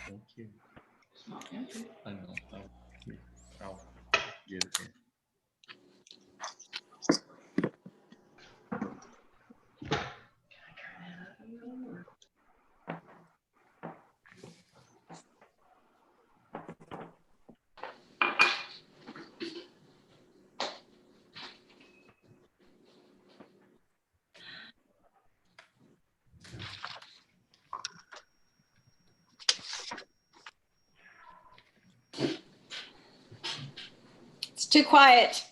Thank you. It's not empty. I know. I'll get it here. It's too quiet.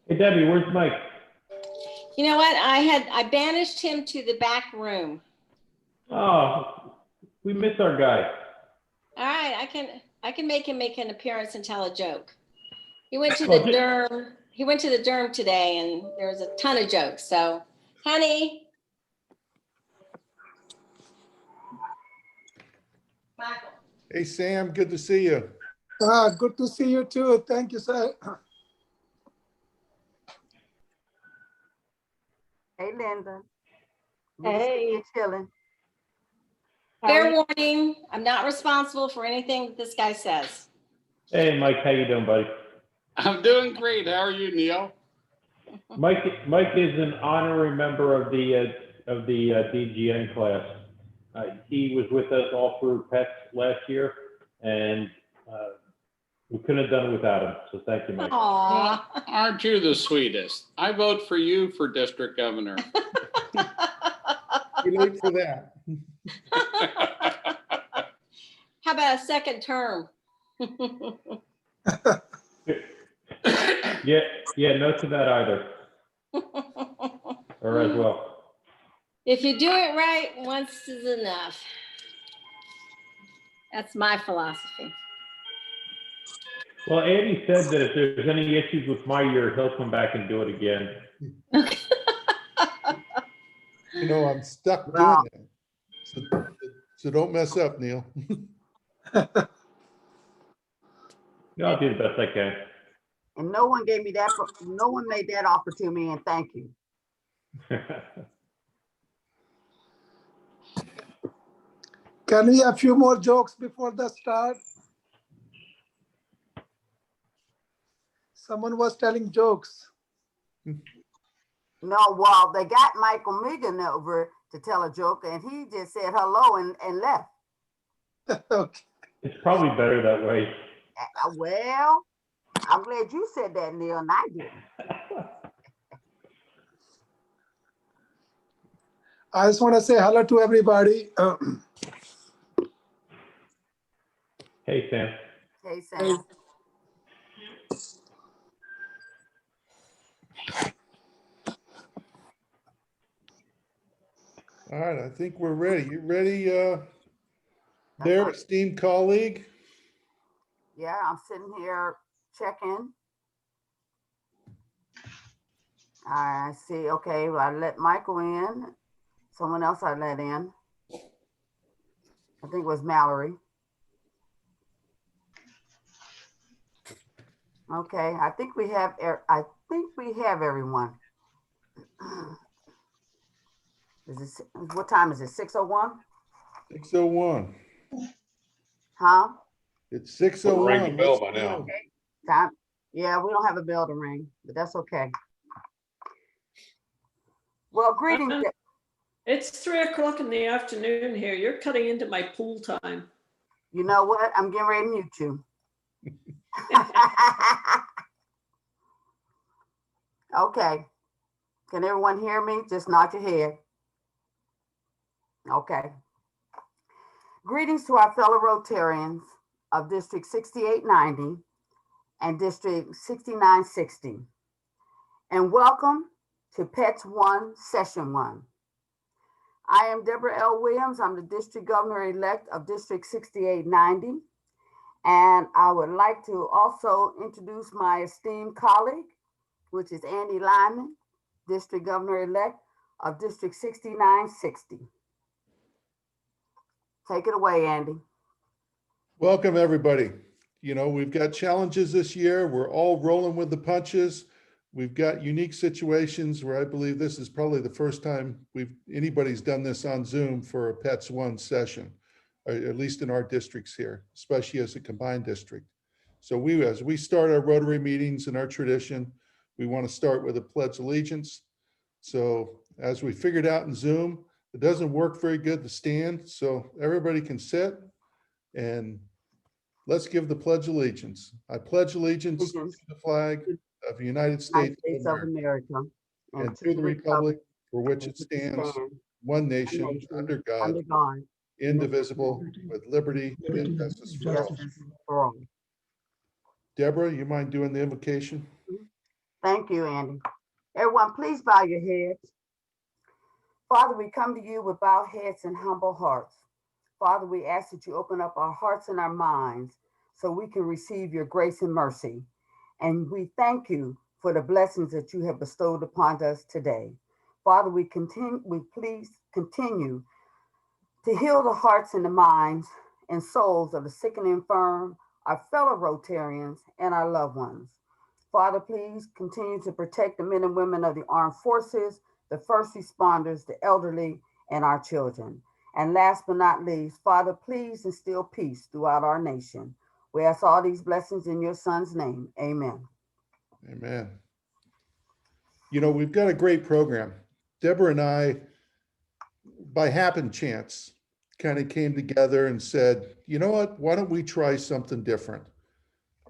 Hey Debbie, where's Mike? You know what? I banished him to the back room. Oh, we miss our guy. All right, I can make him make an appearance and tell a joke. He went to the derm. He went to the derm today, and there was a ton of jokes. So, honey, Michael. Hey, Sam, good to see you. Good to see you too. Thank you, sir. Hey, Linda. Hey. You're chilling. Fair warning, I'm not responsible for anything that this guy says. Hey Mike, how you doing, buddy? I'm doing great. How are you, Neil? Mike is an honorary member of the DGN class. He was with us all through PETS last year, and we couldn't have done it without him. So thank you, Mike. Aww. Aren't you the sweetest? I vote for you for district governor. Too late for that. How about a second term? Yeah, no to that either. Or as well. If you do it right, once is enough. That's my philosophy. Well, Andy said that if there's any issues with my year, he'll come back and do it again. You know, I'm stuck Wow. doing that. So don't mess up, Neil. Yeah, I'll do the best I can. And no one gave me that, no one made that offer to me, and thank you. Can we have a few more jokes before the start? Someone was telling jokes. No, well, they got Michael Megan over to tell a joke, and he just said hello and left. Okay. It's probably better that way. Well, I'm glad you said that, Neil, and I didn't. I just want to say hello to everybody. Hey, Sam. Hey, Sam. All right, I think we're ready. You ready there, esteemed colleague? Yeah, I'm sitting here checking. I see, okay, well, I let Michael in. Someone else I let in. I think it was Mallory. Okay, I think we have everyone. What time is it? 6:01? 6:01. Huh? It's 6:01. Ring the bell by now. Okay. Time. Yeah, we don't have a bell to ring, but that's okay. Well, greetings. It's 3 o'clock in the afternoon here. You're cutting into my pool time. You know what? I'm getting ready to mute you. Okay. Can everyone hear me? Just nod your head. Okay. Greetings to our fellow Rotarians of District 6890 and District 6960. And welcome to PETS1 Session 1. I am Deborah L. Williams. I'm the District Governor-elect of District 6890. And I would like to also introduce my esteemed colleague, which is Andy Lyman, District Governor-elect of District 6960. Take it away, Andy. Welcome, everybody. You know, we've got challenges this year. We're all rolling with the punches. We've got unique situations where I believe this is probably the first time anybody's done this on Zoom for a PETS1 session. or at least in our districts here, especially as a combined district. So as we start our Rotary meetings and our tradition, we want to start with a pledge allegiance. So as we figured out in Zoom, it doesn't work very good to stand, so everybody can sit, and let's give the pledge allegiance. I pledge allegiance to the flag of the United States of America and to the republic for which it stands, one nation, under God, indivisible, with liberty and justice for all. Deborah, you mind doing the invocation? Thank you, Andy. Everyone, please bow your heads. Father, we come to you with bowed heads and humble hearts. Father, we ask that you open up our hearts and our minds so we can receive your grace and mercy. And we thank you for the blessings that you have bestowed upon us today. Father, we please continue to heal the hearts and the minds and souls of the sick and infirm, our fellow Rotarians, and our loved ones. Father, please continue to protect the men and women of the armed forces, the first responders, the elderly, and our children. And last but not least, Father, please instill peace throughout our nation. We ask all these blessings in your son's name. Amen. Amen. You know, we've got a great program. Deborah and I, by happen chance, kind of came together and said, you know what, why don't we try something different?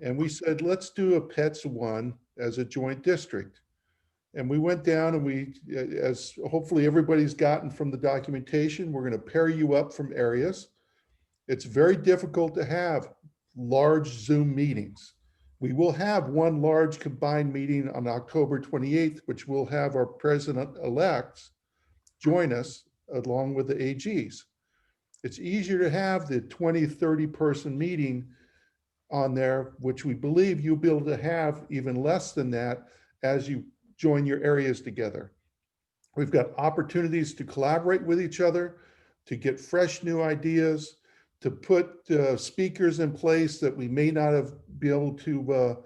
And we said, let's do a PETS1 as a joint district. And we went down and we, as hopefully everybody's gotten from the documentation, we're going to pair you up from areas. It's very difficult to have large Zoom meetings. We will have one large combined meeting on October 28th, which will have our president-elects join us along with the AGs. It's easier to have the 20, 30 person meeting on there, which we believe you'll be able to have even less than that as you join your areas together. We've got opportunities to collaborate with each other, to get fresh new ideas, to put speakers in place that we may not have been able to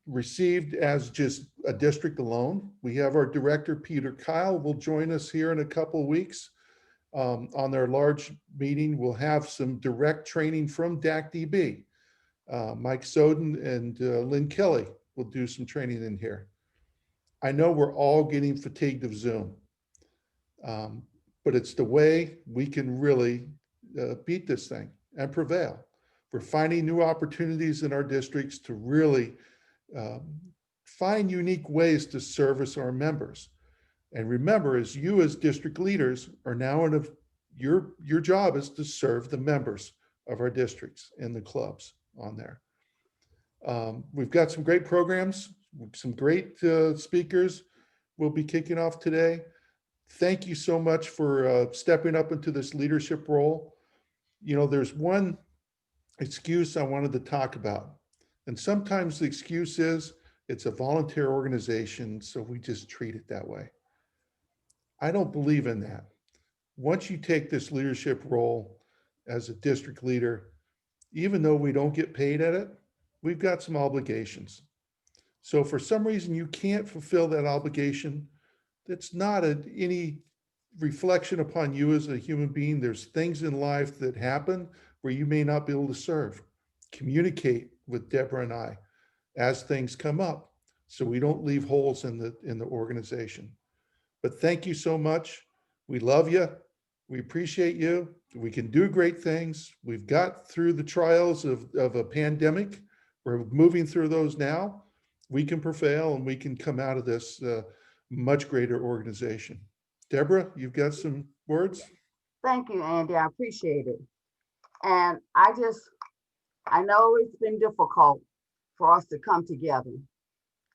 received as just a district alone. We have our director, Peter Kyle, will join us here in a couple of weeks. On their large meeting, we'll have some direct training from DAC-DB. Mike Soden and Lynn Kelly will do some training in here. I know we're all getting fatigued of Zoom, but it's the way we can really beat this thing and prevail. We're finding new opportunities in our districts to really find unique ways to service our members. And remember, as you as district leaders are now in your job is to serve the members of our districts and the clubs on there. We've got some great programs, some great speakers we'll be kicking off today. Thank you so much for stepping up into this leadership role. You know, there's one excuse I wanted to talk about. And sometimes the excuse is it's a volunteer organization, so we just treat it that way. I don't believe in that. Once you take this leadership role as a district leader, even though we don't get paid at it, we've got some obligations. So for some reason you can't fulfill that obligation, that's not any reflection upon you as a human being. There's things in life that happen where you may not be able to serve. Communicate with Deborah and I as things come up so we don't leave holes in the organization. But thank you so much. We love you. We appreciate you. We can do great things. We've got through the trials of a pandemic. We're moving through those now. We can prevail and we can come out of this much greater organization. Deborah, you've got some words? Thank you, Andy. I appreciate it. And I know it's been difficult for us to come together.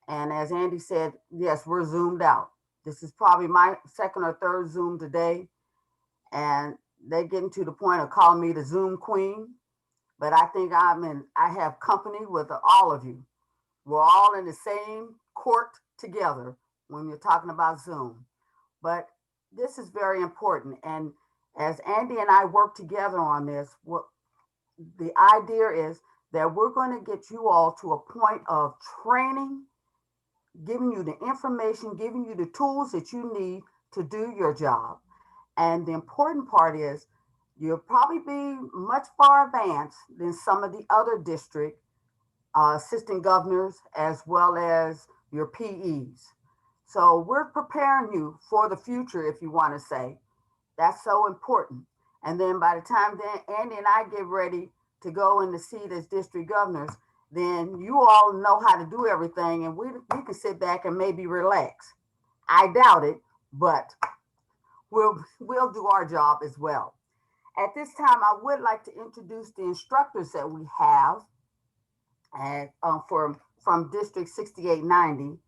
And as Andy said, yes, we're Zoomed out. This is probably my second or third Zoom today. And they're getting to the point of calling me the Zoom queen. But I think I have company with all of you. We're all in the same court together when you're talking about Zoom. But this is very important. And as Andy and I work together on this, what the idea is that we're going to get you all to a point of training, giving you the information, giving you the tools that you need to do your job. And the important part is You'll probably be much far advanced than some of the other district assistant governors as well as your PEs. So we're preparing you for the future, if you want to say. That's so important. And then by the time Andy and I get ready to go in the seat as district governors, then you all know how to do everything and we can sit back and maybe relax. I doubt it, but we'll do our job as well. At this time, I would like to introduce the instructors that we have and, from District 6890.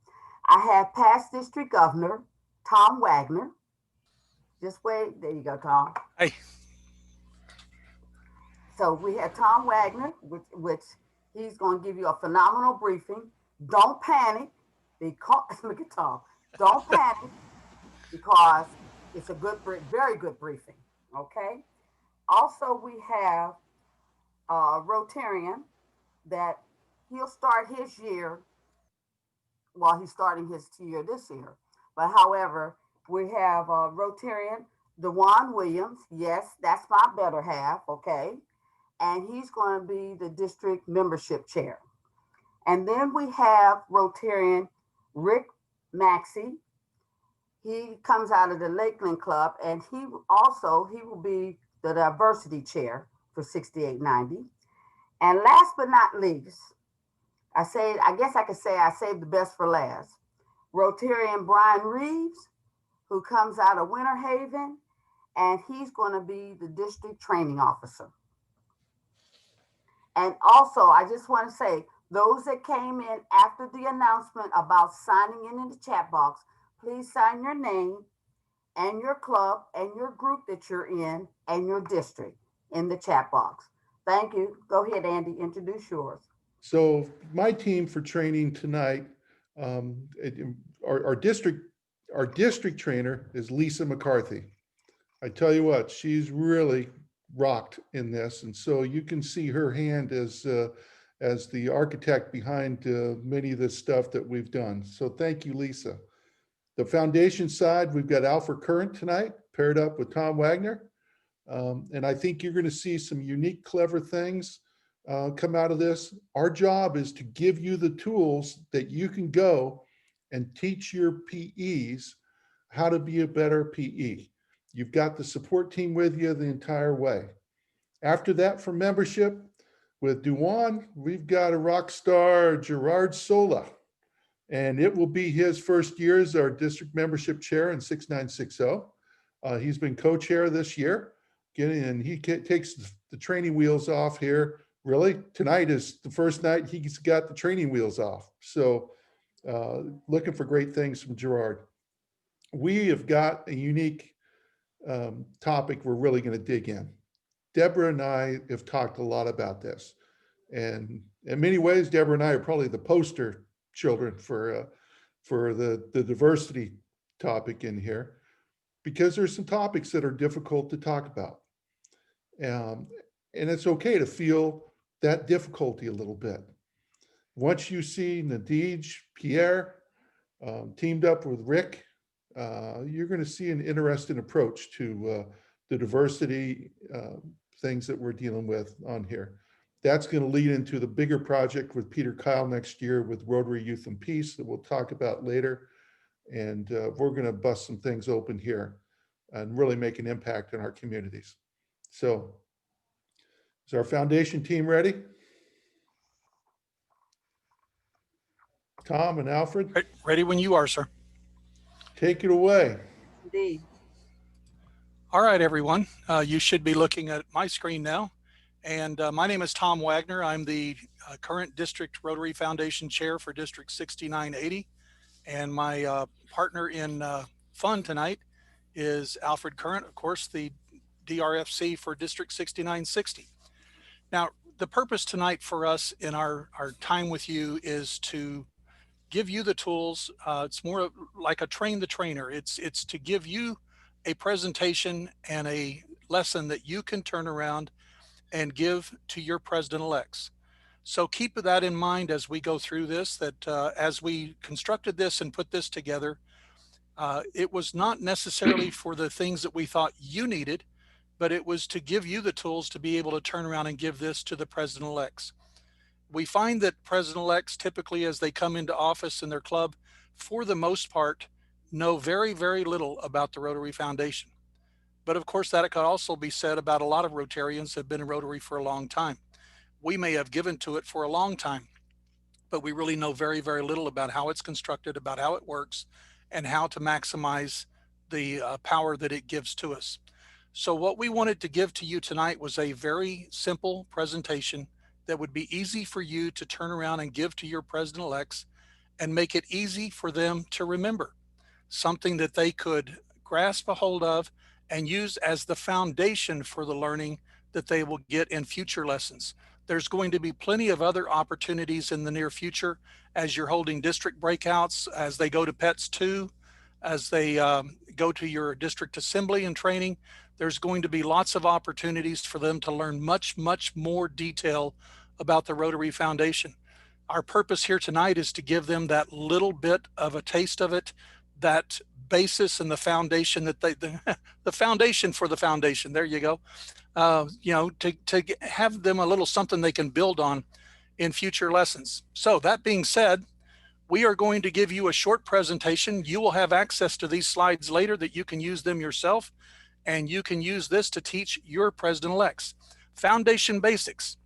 I have past District Governor Tom Wagner. Just wait, there you go, Tom. Hey. So we have Tom Wagner, which he's going to give you a phenomenal briefing. Don't panic, because look at Tom. Don't panic, because it's a very good briefing. Okay. Also, we have a Rotarian that he'll start his year. Well, he's starting his year this year. But however, we have Rotarian Devon Williams. Yes, that's my better half. Okay. And he's going to be the district membership chair. And then we have Rotarian Rick Maxey. He comes out of the Lakeland Club, and he will be the diversity chair for 6890. And last but not least, I guess I could say I saved the best for last. Rotarian Brian Reeves, who comes out of Winter Haven, and he's going to be the district training officer. And also, I just want to say, those that came in after the announcement about signing in the chat box, please sign your name and your club and your group that you're in and your district in the chat box. Thank you. Go ahead, Andy, introduce yours. So my team for training tonight, our district trainer is Lisa McCarthy. I tell you what, she's really rocked in this. And so you can see her hand as the architect behind many of the stuff that we've done. So thank you, Lisa. The foundation side, we've got Alfred Current tonight, paired up with Tom Wagner. And I think you're going to see some unique, clever things come out of this. Our job is to give you the tools that you can go and teach your PEs how to be a better PE. You've got the support team with you the entire way. After that, for membership, with Dewan, we've got a rock star, Gerard Sola, and it will be his first year as our district membership chair in 6960. He's been co-chair this year, and he takes the training wheels off here. Really, tonight is the first night he's got the training wheels off. So looking for great things from Gerard. We have got a unique topic we're really going to dig in. Deborah and I have talked a lot about this, and in many ways, Deborah and I are probably the poster children for the diversity topic in here, because there's some topics that are difficult to talk about, and it's okay to feel that difficulty a little bit. Once you see Nadij, Pierre teamed up with Rick, you're going to see an interesting approach to the diversity things that we're dealing with on here. That's going to lead into the bigger project with Peter Kyle next year with Rotary Youth and Peace that we'll talk about later. And we're going to bust some things open here and really make an impact in our communities. So is our foundation team ready? Tom and Alfred? Ready when you are, sir. Take it away. Indeed. All right, everyone. You should be looking at my screen now. And my name is Tom Wagner. I'm the current District Rotary Foundation Chair for District 6980. And my partner in fun tonight is Alfred Current, of course, the DRFC for District 6960. Now, the purpose tonight for us in our time with you is to give you the tools. It's more like a train the trainer. It's to give you a presentation and a lesson that you can turn around and give to your president-elects. So keep that in mind as we go through this, that as we constructed this and put this together, it was not necessarily for the things that we thought you needed. but it was to give you the tools to be able to turn around and give this to the president-elects. We find that president-elects typically, as they come into office in their club, for the most part, know very, very little about the Rotary Foundation. But of course, that could also be said about a lot of Rotarians that have been in Rotary for a long time. We may have given to it for a long time, but we really know very, very little about how it's constructed, about how it works, and how to maximize the power that it gives to us. So what we wanted to give to you tonight was a very simple presentation that would be easy for you to turn around and give to your president-elects and make it easy for them to remember, something that they could grasp a hold of and use as the foundation for the learning that they will get in future lessons. There's going to be plenty of other opportunities in the near future as you're holding district breakouts, as they go to PETS1, as they go to your district assembly and training. There's going to be lots of opportunities for them to learn much, much more detail about the Rotary Foundation. Our purpose here tonight is to give them that little bit of a taste of it, that basis and the foundation that the foundation for the foundation. There you go. You know, to have them a little something they can build on in future lessons. So that being said, we are going to give you a short presentation. You will have access to these slides later that you can use them yourself, and you can use this to teach your president-elects. Foundation basics.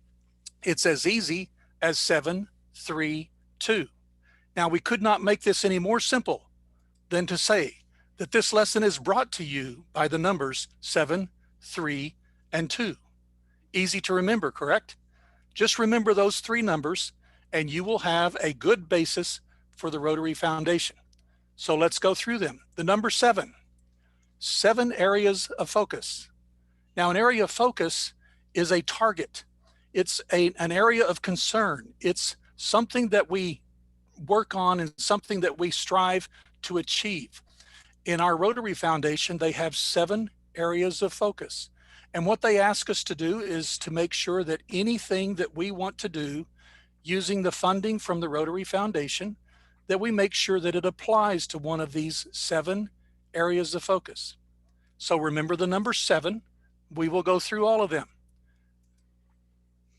It's as easy as 7, 3, 2. Now, we could not make this any more simple than to say that this lesson is brought to you by the numbers 7, 3, and 2. Easy to remember, correct? Just remember those 3 numbers and you will have a good basis for the Rotary Foundation. So let's go through them. The number 7, 7 areas of focus. Now, an area of focus is a target. It's an area of concern. It's something that we work on and something that we strive to achieve. In our Rotary Foundation, they have 7 areas of focus. And what they ask us to do is to make sure that anything that we want to do using the funding from the Rotary Foundation, that we make sure that it applies to one of these 7 areas of focus. So remember the number 7. We will go through all of them.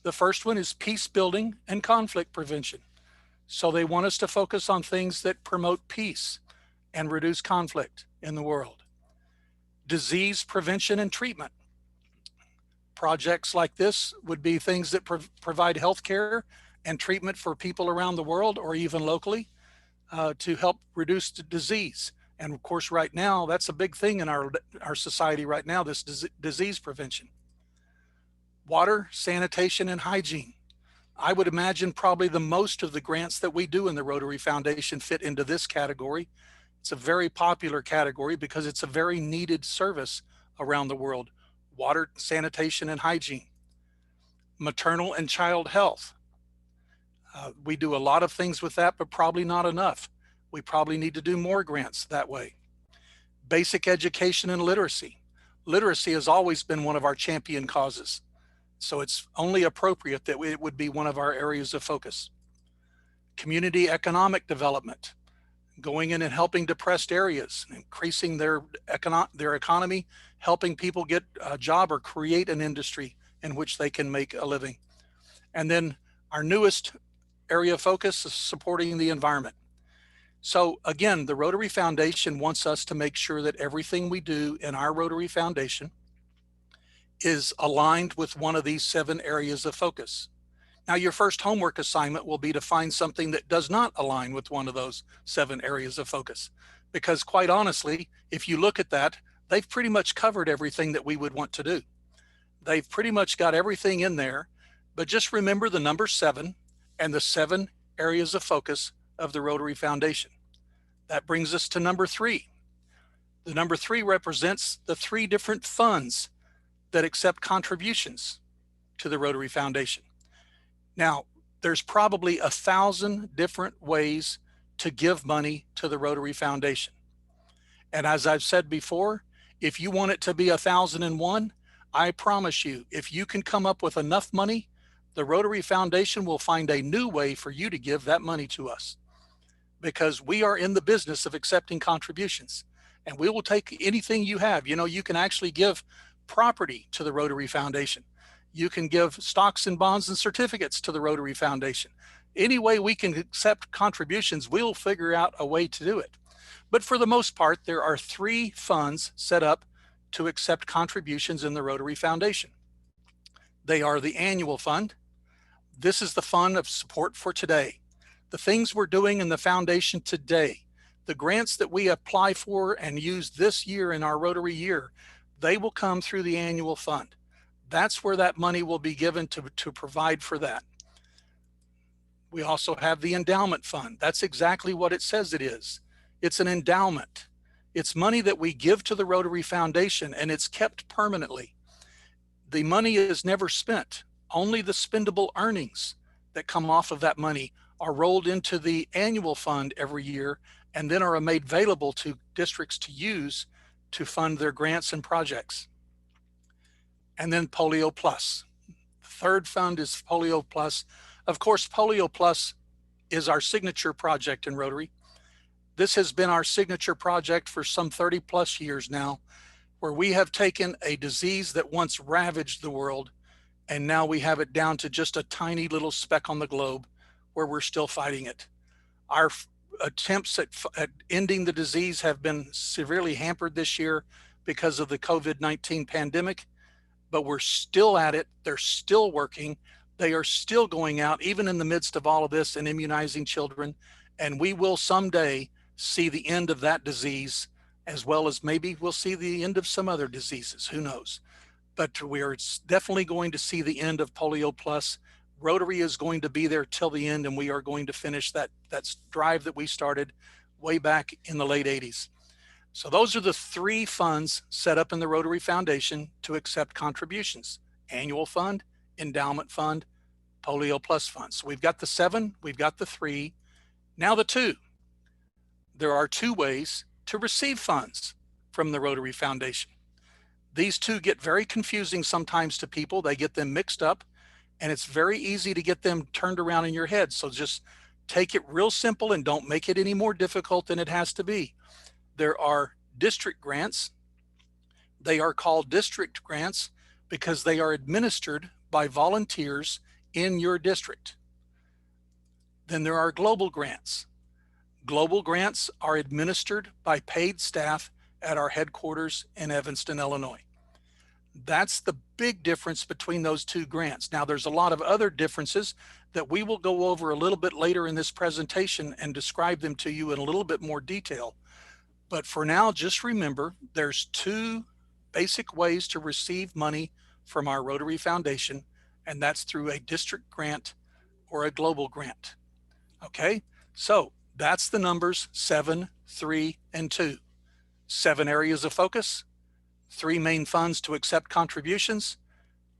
The first one is peace building and conflict prevention. So they want us to focus on things that promote peace and reduce conflict in the world. Disease prevention and treatment. Projects like this would be things that provide health care and treatment for people around the world or even locally to help reduce the disease. And of course, right now, that's a big thing in our society right now, this disease prevention. Water, sanitation, and hygiene. I would imagine probably the most of the grants that we do in the Rotary Foundation fit into this category. It's a very popular category because it's a very needed service around the world. Water, sanitation, and hygiene. Maternal and child health. We do a lot of things with that, but probably not enough. We probably need to do more grants that way. Basic education and literacy. Literacy has always been one of our champion causes. So it's only appropriate that it would be one of our areas of focus. Community economic development, going in and helping depressed areas, increasing their economy, helping people get a job or create an industry in which they can make a living. And then our newest area of focus is supporting the environment. So again, the Rotary Foundation wants us to make sure that everything we do in our Rotary Foundation is aligned with one of these 7 areas of focus. Now, your first homework assignment will be to find something that does not align with one of those 7 areas of focus. Because quite honestly, if you look at that, they've pretty much covered everything that we would want to do. They've pretty much got everything in there, but just remember the number 7 and the 7 areas of focus of the Rotary Foundation. That brings us to number 3. The number 3 represents the 3 different funds that accept contributions to the Rotary Foundation. Now, there's probably 1,000 different ways to give money to the Rotary Foundation. And as I've said before, if you want it to be 1,001, I promise you, if you can come up with enough money, the Rotary Foundation will find a new way for you to give that money to us. Because we are in the business of accepting contributions, and we will take anything you have. You know, you can actually give property to the Rotary Foundation. You can give stocks and bonds and certificates to the Rotary Foundation. Any way we can accept contributions, we'll figure out a way to do it. But for the most part, there are 3 funds set up to accept contributions in the Rotary Foundation. They are the annual fund. This is the fund of support for today. The things we're doing in the foundation today, the grants that we apply for and use this year in our Rotary year, they will come through the annual fund. That's where that money will be given to provide for that. We also have the endowment fund. That's exactly what it says it is. It's an endowment. It's money that we give to the Rotary Foundation, and it's kept permanently. The money is never spent. Only the spendable earnings that come off of that money are rolled into the annual fund every year and then are made available to districts to use to fund their grants and projects. And then Polio Plus. The third fund is Polio Plus. Of course, Polio Plus is our signature project in Rotary. This has been our signature project for some 30 plus years now, where we have taken a disease that once ravaged the world, and now we have it down to just a tiny little speck on the globe where we're still fighting it. Our attempts at ending the disease have been severely hampered this year because of the COVID-19 pandemic, but we're still at it. They're still working. They are still going out, even in the midst of all of this, and immunizing children. And we will someday see the end of that disease, as well as maybe we'll see the end of some other diseases, who knows. But we are definitely going to see the end of Polio Plus. Rotary is going to be there till the end, and we are going to finish that drive that we started way back in the late 80s. So those are the 3 funds set up in the Rotary Foundation to accept contributions: annual fund, endowment fund, Polio Plus fund. So we've got the 7, we've got the 3, now the 2. There are 2 ways to receive funds from the Rotary Foundation. These 2 get very confusing sometimes to people. They get them mixed up, and it's very easy to get them turned around in your head. So just take it real simple and don't make it any more difficult than it has to be. There are district grants. They are called district grants because they are administered by volunteers in your district. Then there are global grants. Global grants are administered by paid staff at our headquarters in Evanston, Illinois. That's the big difference between those 2 grants. Now, there's a lot of other differences that we will go over a little bit later in this presentation and describe them to you in a little bit more detail. But for now, just remember, there's 2 basic ways to receive money from our Rotary Foundation, and that's through a district grant or a global grant. Okay, so that's the numbers 7, 3, and 2. 7 areas of focus, 3 main funds to accept contributions,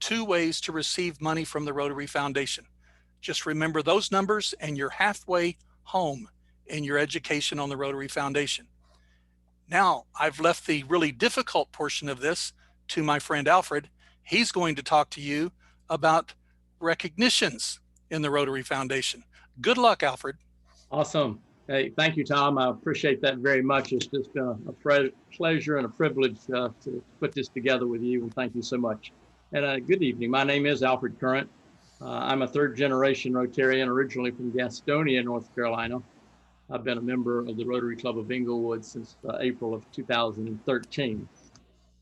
2 ways to receive money from the Rotary Foundation. Just remember those numbers and you're halfway home in your education on the Rotary Foundation. Now, I've left the really difficult portion of this to my friend Alfred. He's going to talk to you about recognitions in the Rotary Foundation. Good luck, Alfred. Awesome. Hey, thank you, Tom. I appreciate that very much. It's just been a pleasure and a privilege to put this together with you, and thank you so much. And good evening. My name is Alfred Current. I'm a 3rd-generation Rotarian, originally from Gastonia, North Carolina. I've been a member of the Rotary Club of Inglewood since April of 2013.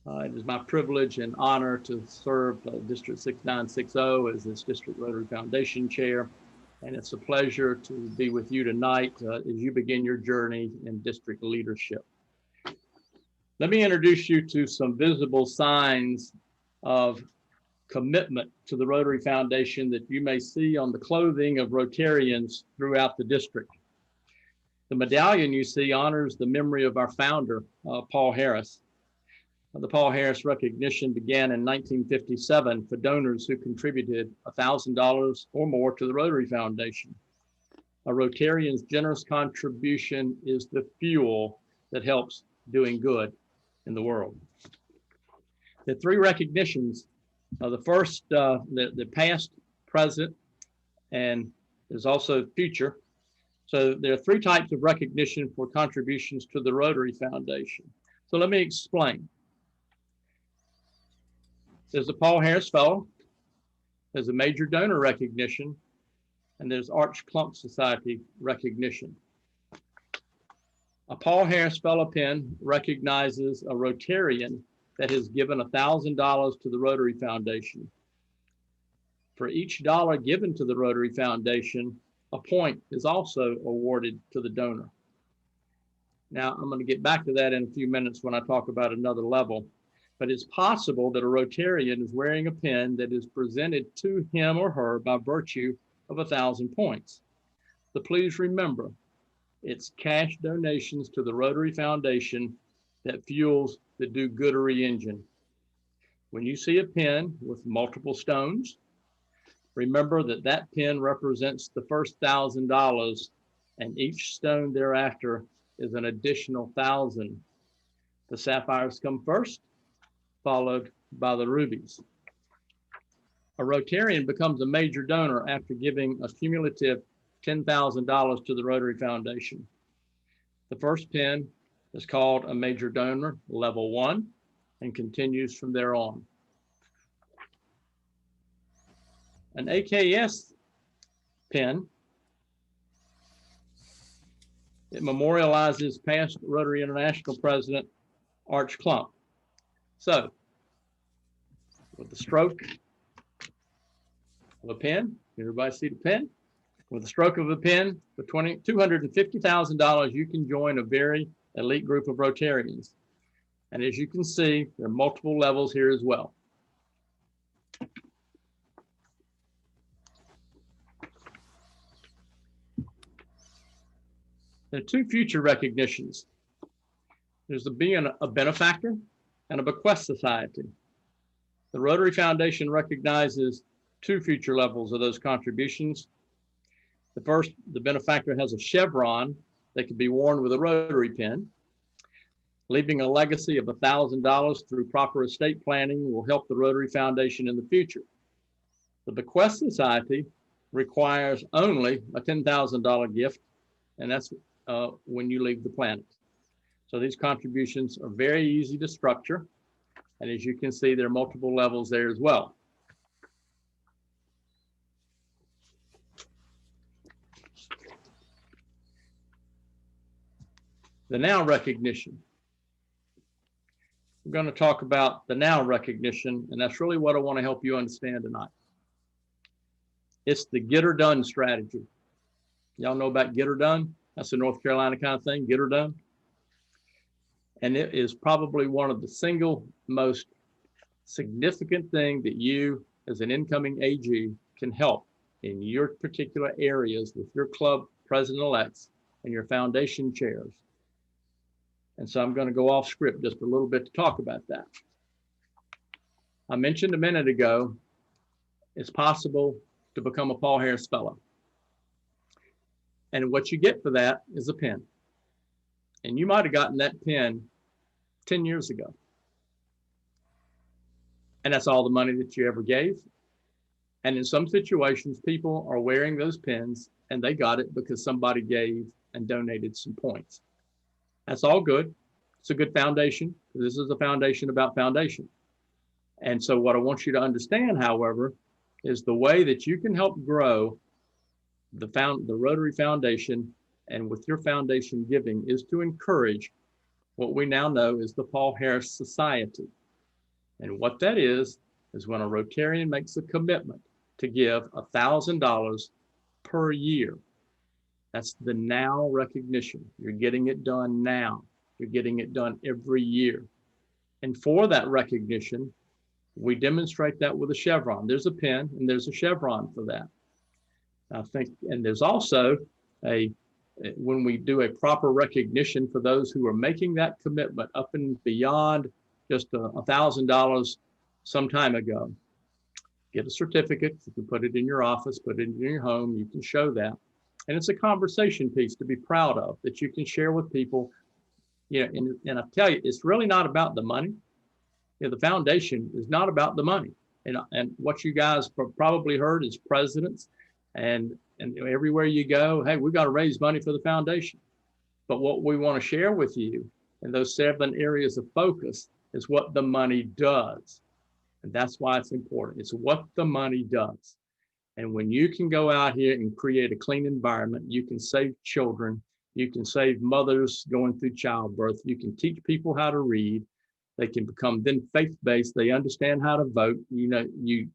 It is my privilege and honor to serve District 6960 as this District Rotary Foundation Chair. And it's a pleasure to be with you tonight as you begin your journey in district leadership. Let me introduce you to some visible signs of commitment to the Rotary Foundation that you may see on the clothing of Rotarians throughout the district. The medallion you see honors the memory of our founder, Paul Harris. The Paul Harris recognition began in 1957 for donors who contributed $1,000 or more to the Rotary Foundation. A Rotarian's generous contribution is the fuel that helps doing good in the world. The 3 recognitions, the first, the past, present, and there's also future. So there are 3 types of recognition for contributions to the Rotary Foundation. So let me explain. There's the Paul Harris Fellow, there's a major donor recognition, and there's Arch Clump Society recognition. A Paul Harris Fellow pin recognizes a Rotarian that has given $1,000 to the Rotary Foundation. For each dollar given to the Rotary Foundation, a point is also awarded to the donor. Now, I'm going to get back to that in a few minutes when I talk about another level, but it's possible that a Rotarian is wearing a pin that is presented to him or her by virtue of 1,000 points. So please remember, it's cash donations to the Rotary Foundation that fuels the do-goodery engine. When you see a pin with multiple stones, remember that that pin represents the first $1,000, and each stone thereafter is an additional 1,000. The sapphires come first, followed by the rubies. A Rotarian becomes a major donor after giving a cumulative $10,000 to the Rotary Foundation. The first pin is called a major donor level 1 and continues from there on. An AKS pin, it memorializes past Rotary International President Arch Clump. So, with the stroke of a pen, everybody see the pen? With the stroke of a pen for $250,000, you can join a very elite group of Rotarians. And as you can see, there are multiple levels here as well. There are two future recognitions. There's being a benefactor and a bequest society. The Rotary Foundation recognizes two future levels of those contributions. The first, the benefactor has a chevron that can be worn with a Rotary pin. Leaving a legacy of $1,000 through proper estate planning will help the Rotary Foundation in the future. The bequest society requires only a $10,000 gift, and that's when you leave the planet. So these contributions are very easy to structure. And as you can see, there are multiple levels there as well. The now recognition. We're going to talk about the now recognition, and that's really what I want to help you understand tonight. It's the get her done strategy. Y'all know about get her done? That's a North Carolina kind of thing, get her done. And it is probably one of the single most significant thing that you as an incoming AG can help in your particular areas with your club president-elects and your foundation chairs. And so I'm going to go off script just a little bit to talk about that. I mentioned a minute ago, it's possible to become a Paul Harris Fellow. And what you get for that is a pin. And you might have gotten that pin 10 years ago. And that's all the money that you ever gave. And in some situations, people are wearing those pins and they got it because somebody gave and donated some points. That's all good. It's a good foundation. This is a foundation about foundation. And so what I want you to understand, however, is the way that you can help grow the Rotary Foundation and with your foundation giving is to encourage what we now know is the Paul Harris Society. And what that is when a Rotarian makes a commitment to give $1,000 per year. That's the now recognition. You're getting it done now. You're getting it done every year. And for that recognition, we demonstrate that with a chevron. There's a pin and there's a chevron for that. I think, and there's also when we do a proper recognition for those who are making that commitment up and beyond just $1,000 some time ago, get a certificate. You can put it in your office, put it in your home. You can show that. And it's a conversation piece to be proud of that you can share with people. You know, and I tell you, it's really not about the money. You know, the foundation is not about the money. And what you guys probably heard is presidents and everywhere you go, hey, we've got to raise money for the foundation. But what we want to share with you in those 7 areas of focus is what the money does. And that's why it's important. It's what the money does. And when you can go out here and create a clean environment, you can save children, you can save mothers going through childbirth, you can teach people how to read, they can become then faith-based, they understand how to vote. You know,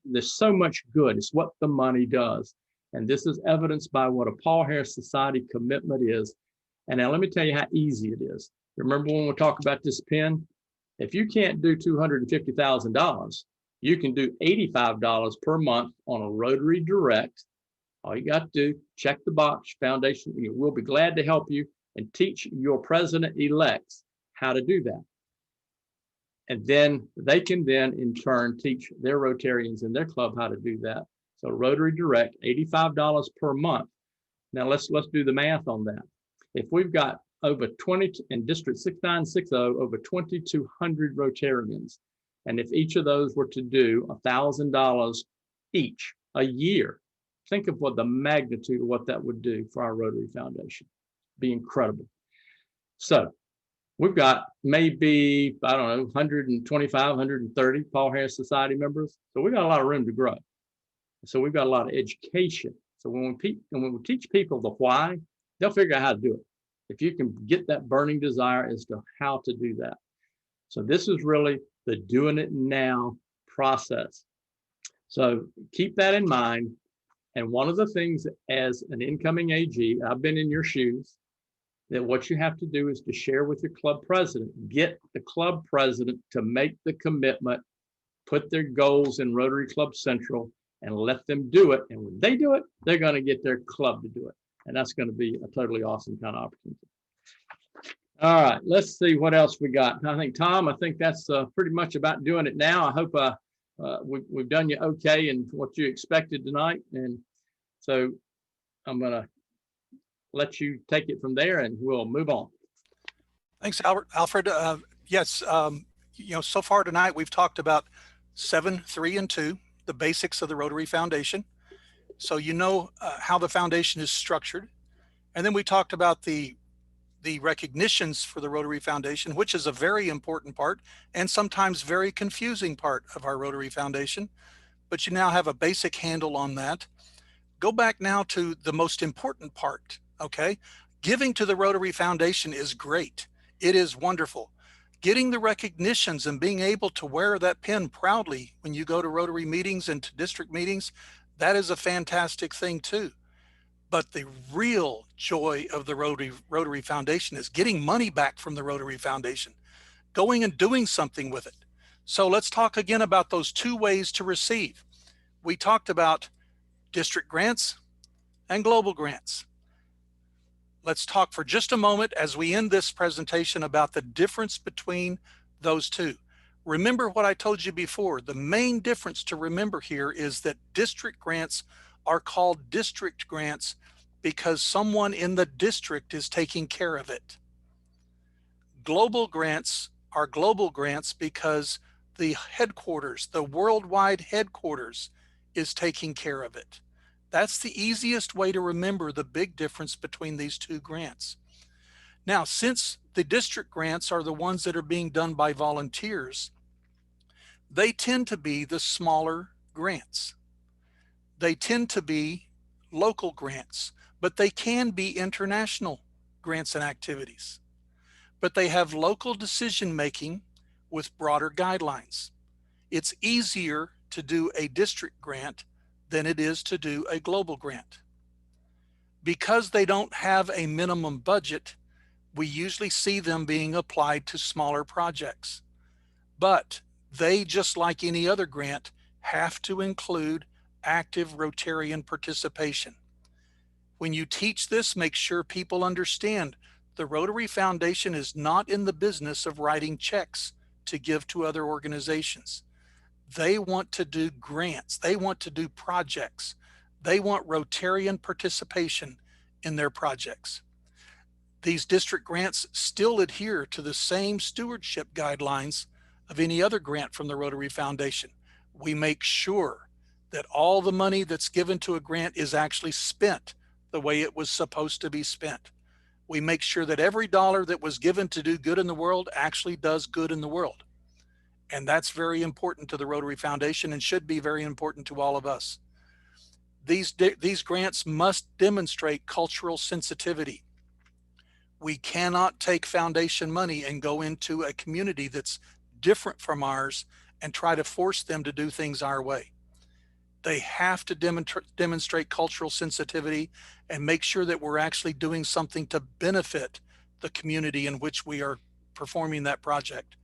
there's so much good. It's what the money does. And this is evidenced by what a Paul Harris Society commitment is. And now let me tell you how easy it is. Remember when we talk about this pen? If you can't do $250,000, you can do $85 per month on a Rotary Direct. All you got to do, check the box, foundation. We'll be glad to help you and teach your president-elects how to do that. And then they can then in turn teach their Rotarians in their club how to do that. So Rotary Direct, $85 per month. Now let's do the math on that. If we've got over 20 in District 6960, over 2,200 Rotarians, and if each of those were to do $1,000 each a year, think of what the magnitude of what that would do for our Rotary Foundation. Be incredible. So we've got maybe, I don't know, 125, 130 Paul Harris Society members. So we've got a lot of room to grow. So we've got a lot of education. So when we teach people the why, they'll figure out how to do it. If you can get that burning desire as to how to do that. So this is really the doing it now process. So keep that in mind. And one of the things as an incoming AG, I've been in your shoes, that what you have to do is to share with your club president, get the club president to make the commitment, put their goals in Rotary Club Central and let them do it. And when they do it, they're going to get their club to do it. And that's going to be a totally awesome kind of opportunity. All right, let's see what else we got. I think, Tom, I think that's pretty much about doing it now. I hope we've done you okay and what you expected tonight. And so I'm going to let you take it from there and we'll move on. Thanks, Alfred. Yes, so far tonight we've talked about 7, 3, and 2, the basics of the Rotary Foundation. So you know how the foundation is structured. And then we talked about the recognitions for the Rotary Foundation, which is a very important part and sometimes very confusing part of our Rotary Foundation. But you now have a basic handle on that. Go back now to the most important part, okay? Giving to the Rotary Foundation is great. It is wonderful. Getting the recognitions and being able to wear that pin proudly when you go to Rotary meetings and to district meetings, that is a fantastic thing too. But the real joy of the Rotary Foundation is getting money back from the Rotary Foundation, going and doing something with it. So let's talk again about those 2 ways to receive. We talked about district grants and global grants. Let's talk for just a moment as we end this presentation about the difference between those 2. Remember what I told you before. The main difference to remember here is that district grants are called district grants because someone in the district is taking care of it. Global grants are global grants because the headquarters, the worldwide headquarters, is taking care of it. That's the easiest way to remember the big difference between these 2 grants. Now, since the district grants are the ones that are being done by volunteers, they tend to be the smaller grants. They tend to be local grants, but they can be international grants and activities. But they have local decision making with broader guidelines. It's easier to do a district grant than it is to do a global grant. Because they don't have a minimum budget, we usually see them being applied to smaller projects. But they, just like any other grant, have to include active Rotarian participation. When you teach this, make sure people understand the Rotary Foundation is not in the business of writing checks to give to other organizations. They want to do grants. They want to do projects. They want Rotarian participation in their projects. These district grants still adhere to the same stewardship guidelines of any other grant from the Rotary Foundation. We make sure that all the money that's given to a grant is actually spent the way it was supposed to be spent. We make sure that every dollar that was given to do good in the world actually does good in the world. And that's very important to the Rotary Foundation and should be very important to all of us. These grants must demonstrate cultural sensitivity. We cannot take foundation money and go into a community that's different from ours and try to force them to do things our way. They have to demonstrate cultural sensitivity and make sure that we're actually doing something to benefit the community in which we are performing that project.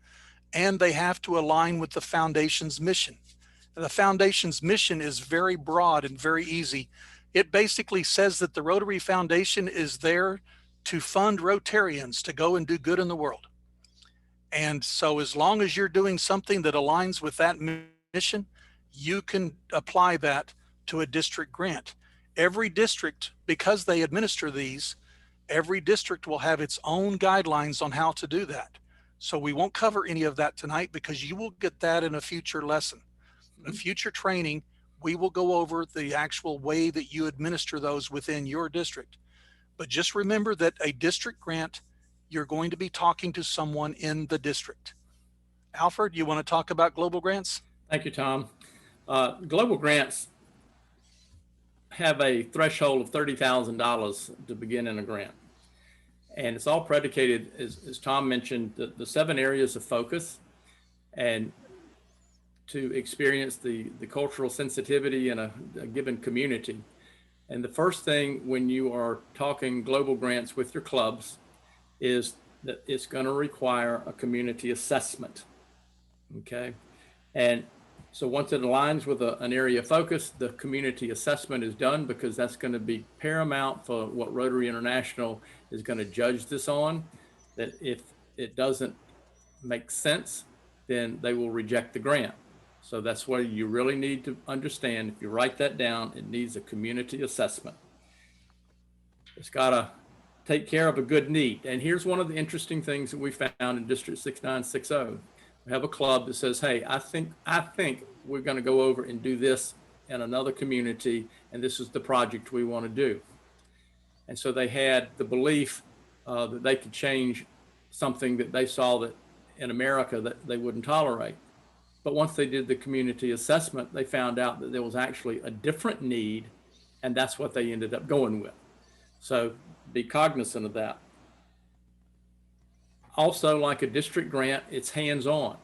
And they have to align with the foundation's mission. The foundation's mission is very broad and very easy. It basically says that the Rotary Foundation is there to fund Rotarians to go and do good in the world. And so as long as you're doing something that aligns with that mission, you can apply that to a district grant. Every district, because they administer these, every district will have its own guidelines on how to do that. So we won't cover any of that tonight because you will get that in a future lesson. In a future training, we will go over the actual way that you administer those within your district. But just remember that a district grant, you're going to be talking to someone in the district. Alfred, you want to talk about global grants? Thank you, Tom. Global grants have a threshold of $30,000 to begin in a grant. And it's all predicated, as Tom mentioned, the 7 areas of focus and to experience the cultural sensitivity in a given community. And the first thing when you are talking global grants with your clubs is that it's going to require a community assessment. Okay. And so once it aligns with an area of focus, the community assessment is done because that's going to be paramount for what Rotary International is going to judge this on. That if it doesn't make sense, then they will reject the grant. So that's what you really need to understand. If you write that down, it needs a community assessment. It's got to take care of a good need. And here's one of the interesting things that we found in District 6960. We have a club that says, hey, I think we're going to go over and do this in another community, and this is the project we want to do. And so they had the belief that they could change something that they saw that in America that they wouldn't tolerate. But once they did the community assessment, they found out that there was actually a different need, and that's what they ended up going with. So be cognizant of that. Also, like a district grant, it's hands-on.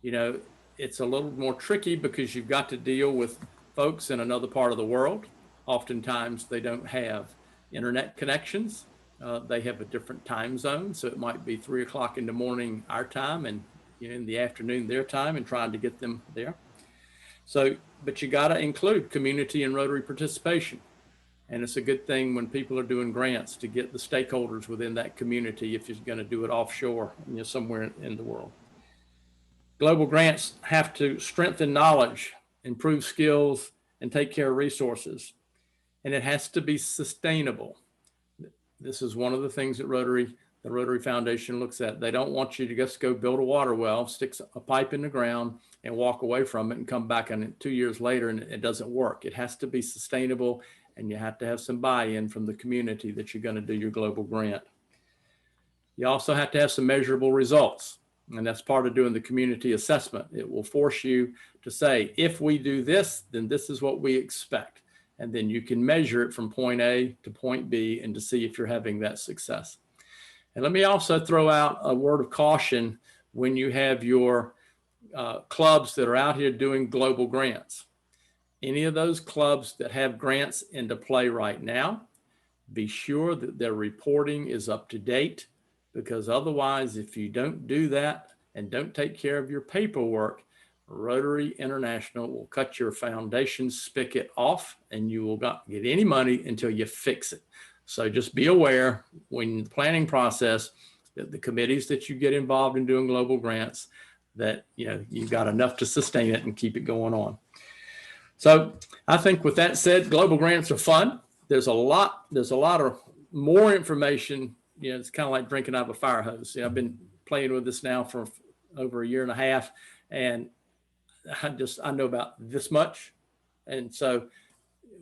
You know, it's a little more tricky because you've got to deal with folks in another part of the world. Oftentimes they don't have internet connections. They have a different time zone. So it might be 3 o'clock in the morning, our time, and in the afternoon, their time, and trying to get them there. So, but you got to include community and Rotary participation. And it's a good thing when people are doing grants to get the stakeholders within that community if you're going to do it offshore, somewhere in the world. Global grants have to strengthen knowledge, improve skills, and take care of resources. And it has to be sustainable. This is one of the things that the Rotary Foundation looks at. They don't want you to just go build a water well, stick a pipe in the ground and walk away from it and come back and 2 years later and it doesn't work. It has to be sustainable, and you have to have some buy-in from the community that you're going to do your global grant. You also have to have some measurable results, and that's part of doing the community assessment. It will force you to say, if we do this, then this is what we expect. And then you can measure it from point A to point B and to see if you're having that success. And let me also throw out a word of caution when you have your clubs that are out here doing global grants. Any of those clubs that have grants into play right now, be sure that their reporting is up to date, because otherwise, if you don't do that and don't take care of your paperwork, Rotary International will cut your foundation spigot off and you will not get any money until you fix it. So just be aware when the planning process that the committees that you get involved in doing global grants, that you've got enough to sustain it and keep it going on. So I think with that said, global grants are fun. There's a lot of more information. It's kind of like drinking out of a fire hose. I've been playing with this now for over 1.5 years, and I know about this much. And so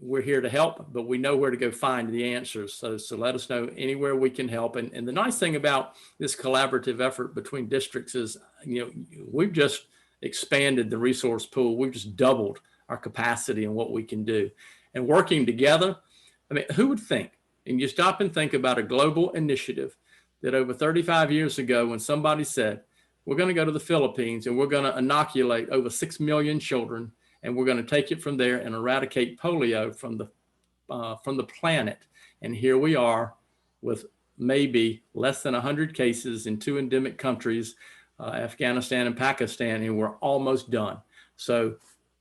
we're here to help, but we know where to go find the answers. So let us know anywhere we can help. And the nice thing about this collaborative effort between districts is, we've just expanded the resource pool. We've just doubled our capacity and what we can do. And working together, I mean, who would think? And you stop and think about a global initiative that over 35 years ago, when somebody said, we're going to go to the Philippines and we're going to inoculate over 6 million children, and we're going to take it from there and eradicate polio from the planet. And here we are with maybe less than 100 cases in 2 endemic countries, Afghanistan and Pakistan, and we're almost done. So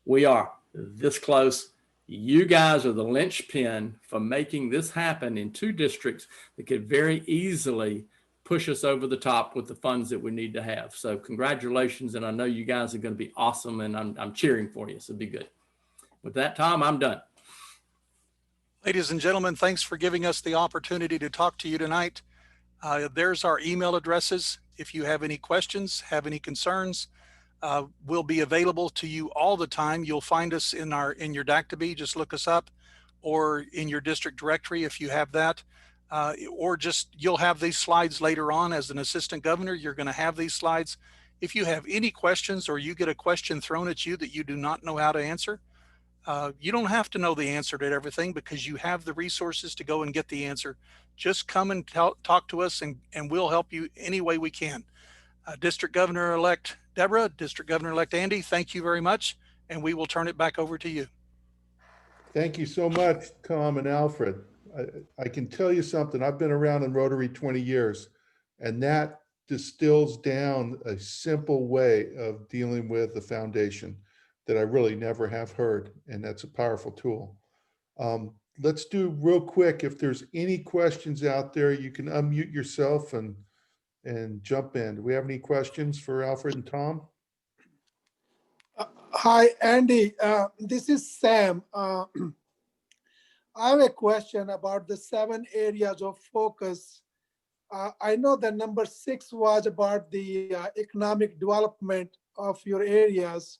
we are this close. You guys are the linchpin for making this happen in 2 districts that could very easily push us over the top with the funds that we need to have. So congratulations. And I know you guys are going to be awesome, and I'm cheering for you. So be good. With that, Tom, I'm done. Ladies and gentlemen, thanks for giving us the opportunity to talk to you tonight. There's our email addresses. If you have any questions, have any concerns, we'll be available to you all the time. You'll find us in your DACTB, just look us up, or in your district directory if you have that, or just you'll have these slides later on. As an assistant governor, you're going to have these slides. If you have any questions or you get a question thrown at you that you do not know how to answer, you don't have to know the answer to everything, because you have the resources to go and get the answer. Just come and talk to us, and we'll help you any way we can. District Governor-elect Deborah, District Governor-elect Andy, thank you very much, and we will turn it back over to you. Thank you so much, Tom and Alfred. I can tell you something. I've been around in Rotary 20 years, and that distills down a simple way of dealing with the foundation that I really never have heard, and that's a powerful tool. Let's do real quick. If there's any questions out there, you can unmute yourself and jump in. Do we have any questions for Alfred and Tom? Hi, Andy. This is Sam. I have a question about the 7 areas of focus. I know that number 6 was about the economic development of your areas.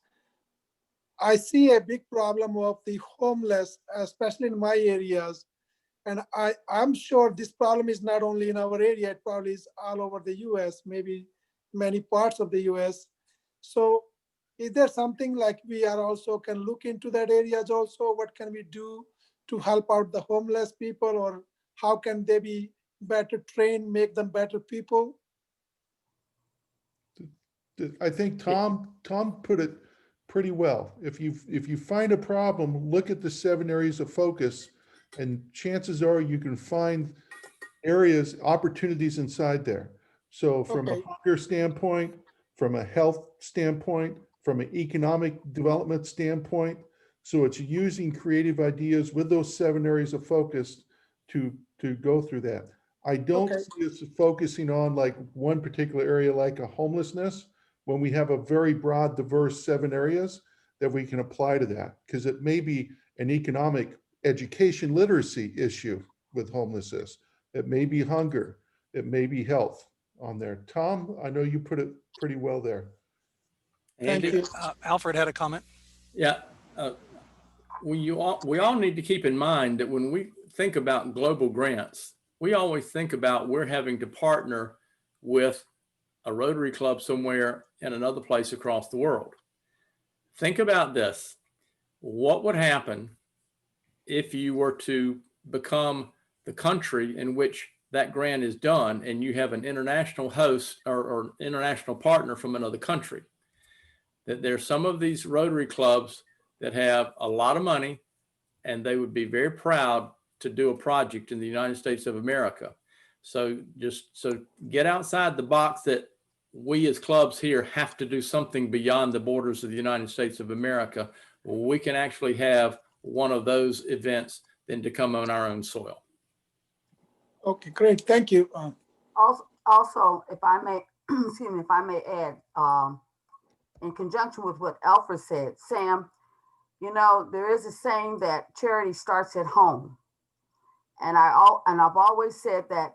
I see a big problem of the homeless, especially in my areas. And I'm sure this problem is not only in our area, it probably is all over the US, maybe many parts of the US. So is there something like we are also can look into that areas also? What can we do to help out the homeless people, or how can they be better trained, make them better people? I think Tom put it pretty well. If you find a problem, look at the 7 areas of focus, and chances are you can find areas, opportunities inside there. So from a hunger standpoint, from a health standpoint, from an economic development standpoint, so it's using creative ideas with those 7 areas of focus to go through that. I don't see us focusing on like one particular area like a homelessness, when we have a very broad, diverse 7 areas that we can apply to that, because it may be an economic education literacy issue with homelessness. It may be hunger. It may be health on there. Tom, I know you put it pretty well there. Thank you. Alfred had a comment. Yeah. We all need to keep in mind that when we think about global grants, we always think about we're having to partner with a Rotary Club somewhere in another place across the world. Think about this. What would happen if you were to become the country in which that grant is done, and you have an international host or international partner from another country? That there's some of these Rotary clubs that have a lot of money, and they would be very proud to do a project in the United States of America. So get outside the box that we as clubs here have to do something beyond the borders of the United States of America. We can actually have one of those events than to come on our own soil. Okay, great. Thank you. Also, if I may, excuse me, if I may add, in conjunction with what Alfred said, Sam, you know, there is a saying that charity starts at home. And I've always said that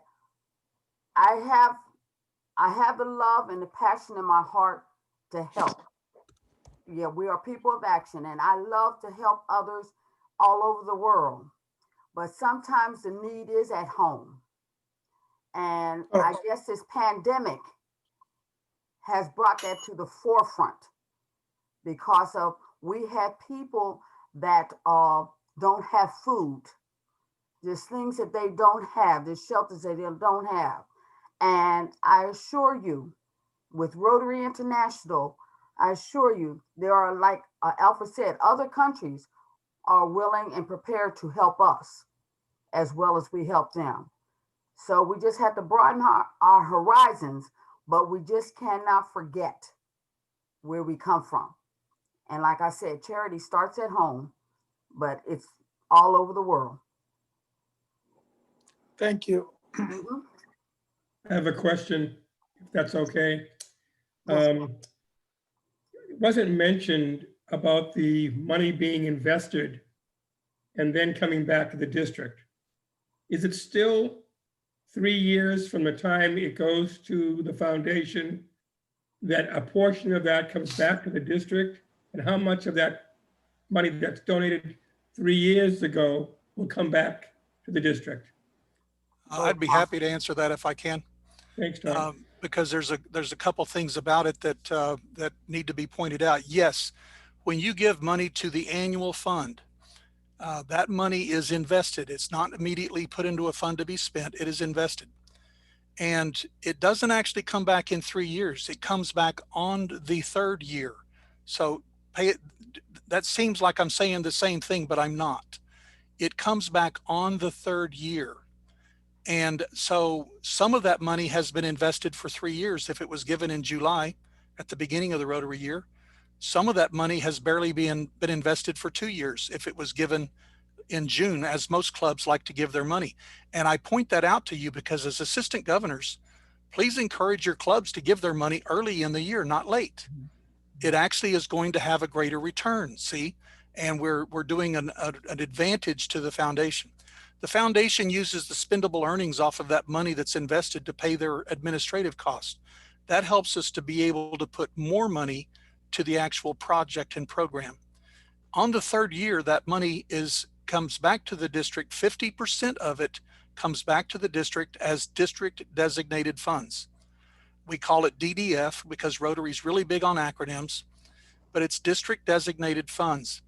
I have the love and the passion in my heart to help. Yeah, we are people of action, and I love to help others all over the world. But sometimes the need is at home. And I guess this pandemic has brought that to the forefront. because of we have people that don't have food. There's things that they don't have. There's shelters that they don't have. And I assure you, with Rotary International, I assure you, there are, like Alfred said, other countries are willing and prepared to help us as well as we help them. So we just have to broaden our horizons, but we just cannot forget where we come from. And like I said, charity starts at home, but it's all over the world. Thank you. Mhm. I have a question, if that's okay. Yes. It wasn't mentioned about the money being invested and then coming back to the district. Is it still 3 years from the time it goes to the foundation that a portion of that comes back to the district? And how much of that money that's donated 3 years ago will come back to the district? I'd be happy to answer that if I can. Thanks, Tom. Because there's a couple things about it that that need to be pointed out. Yes, when you give money to the annual fund, that money is invested. It's not immediately put into a fund to be spent. It is invested, and it doesn't actually come back in 3 years. It comes back on the 3rd year. So pay it. That seems like I'm saying the same thing, but I'm not. It comes back on the 3rd year. And so some of that money has been invested for 3 years. If it was given in July at the beginning of the Rotary year, some of that money has barely been invested for 2 years if it was given in June, as most clubs like to give their money. And I point that out to you because as assistant governors, please encourage your clubs to give their money early in the year, not late. It actually is going to have a greater return, see? And we're doing an advantage to the foundation. The foundation uses the spendable earnings off of that money that's invested to pay their administrative costs. That helps us to be able to put more money to the actual project and program. On the 3rd year, that money comes back to the district. 50% of it comes back to the district as district designated funds. We call it DDF because Rotary's really big on acronyms, but it's district designated funds.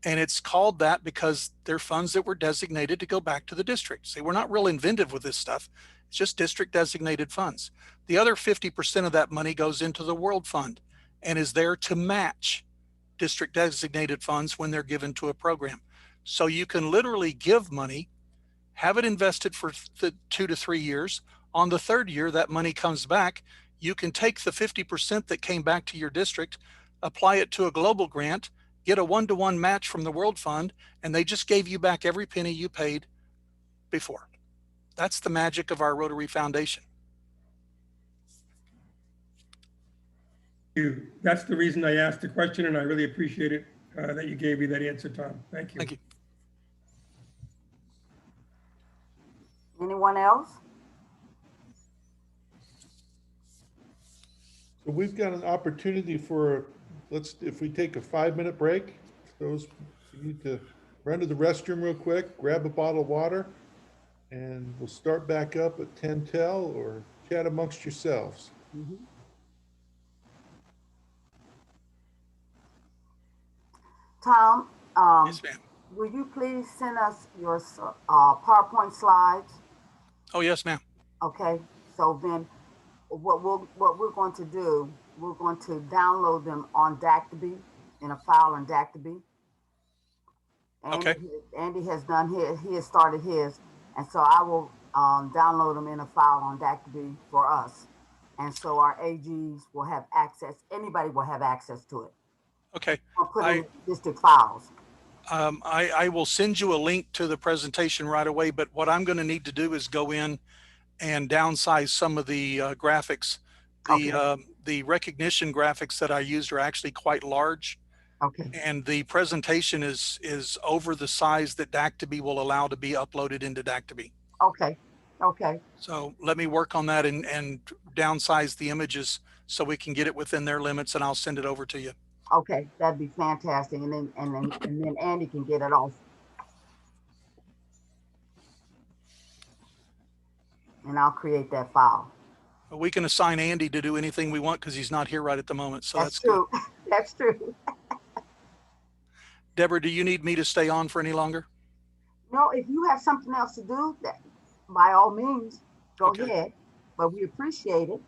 And it's called that because they're funds that were designated to go back to the district. See, we're not real inventive with this stuff. It's just district designated funds. The other 50% of that money goes into the World Fund and is there to match district designated funds when they're given to a program. So you can literally give money, have it invested for 2 to 3 years. On the 3rd year, that money comes back. You can take the 50% that came back to your district, apply it to a global grant, get a 1-to-1 match from the World Fund, and they just gave you back every penny you paid before. That's the magic of our Rotary Foundation. That's the reason I asked the question, and I really appreciate it that you gave me that answer, Tom. Thank you. Thank you. Anyone else? So we've got an opportunity for, if we take a 5-minute break, those you need to run to the restroom real quick, grab a bottle of water, and we'll start back up at 10 till or chat amongst yourselves. Mm-hmm. Tom, Yes, ma'am. will you please send us your PowerPoint slides? Oh, yes, ma'am. Okay, so then what we're going to do, we're going to download them on Dactybe in a file on Dactybe. Okay. Andy has done his, he has started his, and so I will download them in a file on Dactybe for us. And so our AGs will have access, anybody will have access to it. Okay. I'll put in district files. I will send you a link to the presentation right away, but what I'm going to need to do is go in and downsize some of the graphics. The recognition graphics that I used are actually quite large. Okay. And the presentation is over the size that Dactybe will allow to be uploaded into Dactybe. Okay. Okay. So let me work on that and downsize the images so we can get it within their limits, and I'll send it over to you. Okay, that'd be fantastic. And then Andy can get it off. And I'll create that file. We can assign Andy to do anything we want because he's not here right at the moment. So that's true. Good. That's true. Deborah, do you need me to stay on for any longer? No, if you have something else to do, that by all means, go Okay. ahead. But we appreciate it.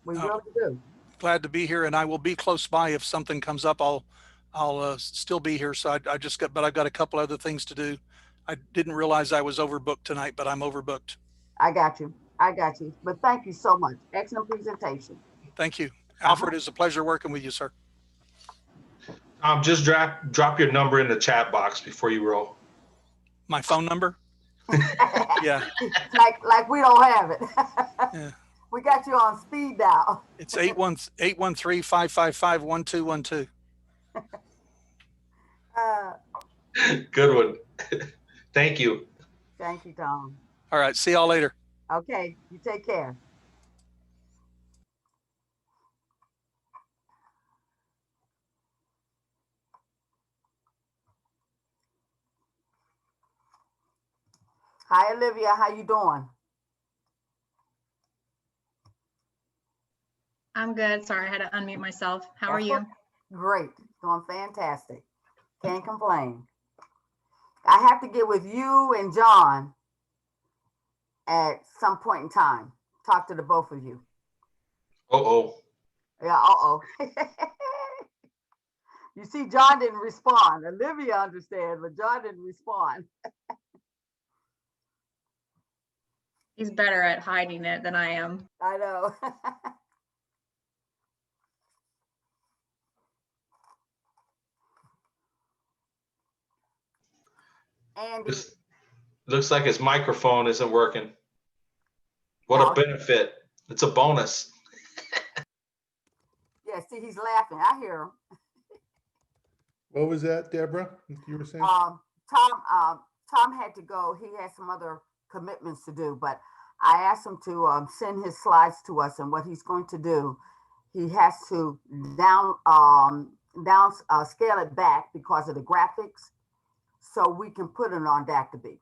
We really do. Glad to be here, and I will be close by. If something comes up, I'll still be here. So but I've got a couple other things to do. I didn't realize I was overbooked tonight, but I'm overbooked. I got you. I got you. But thank you so much. Excellent presentation. Thank you. Alfred, it's a pleasure working with you, sir. Just drop your number in the chat box before you roll. My phone number? Yeah. Like we don't have it. Yeah. We got you on speed dial. It's 813-555-1212. Good one. Thank you. Thank you, Tom. All right. See y'all later. Okay. You take care. Hi, Olivia. How you doing? I'm good. Sorry, I had to unmute myself. How are you? Great. Doing fantastic. Can't complain. I have to get with you and John at some point in time. Talk to the both of you. Uh-oh. Yeah, uh-oh. You see, John didn't respond. Olivia understands, but John didn't respond. He's better at hiding it than I am. I know. Andy. This looks like his microphone isn't working. What a benefit. It's a bonus. Yeah, see, he's laughing. I hear him. What was that, Deborah? You were saying? Tom had to go. He had some other commitments to do, but I asked him to send his slides to us, and what he's going to do, he has to scale it back because of the graphics, so we can put it on Dactyl.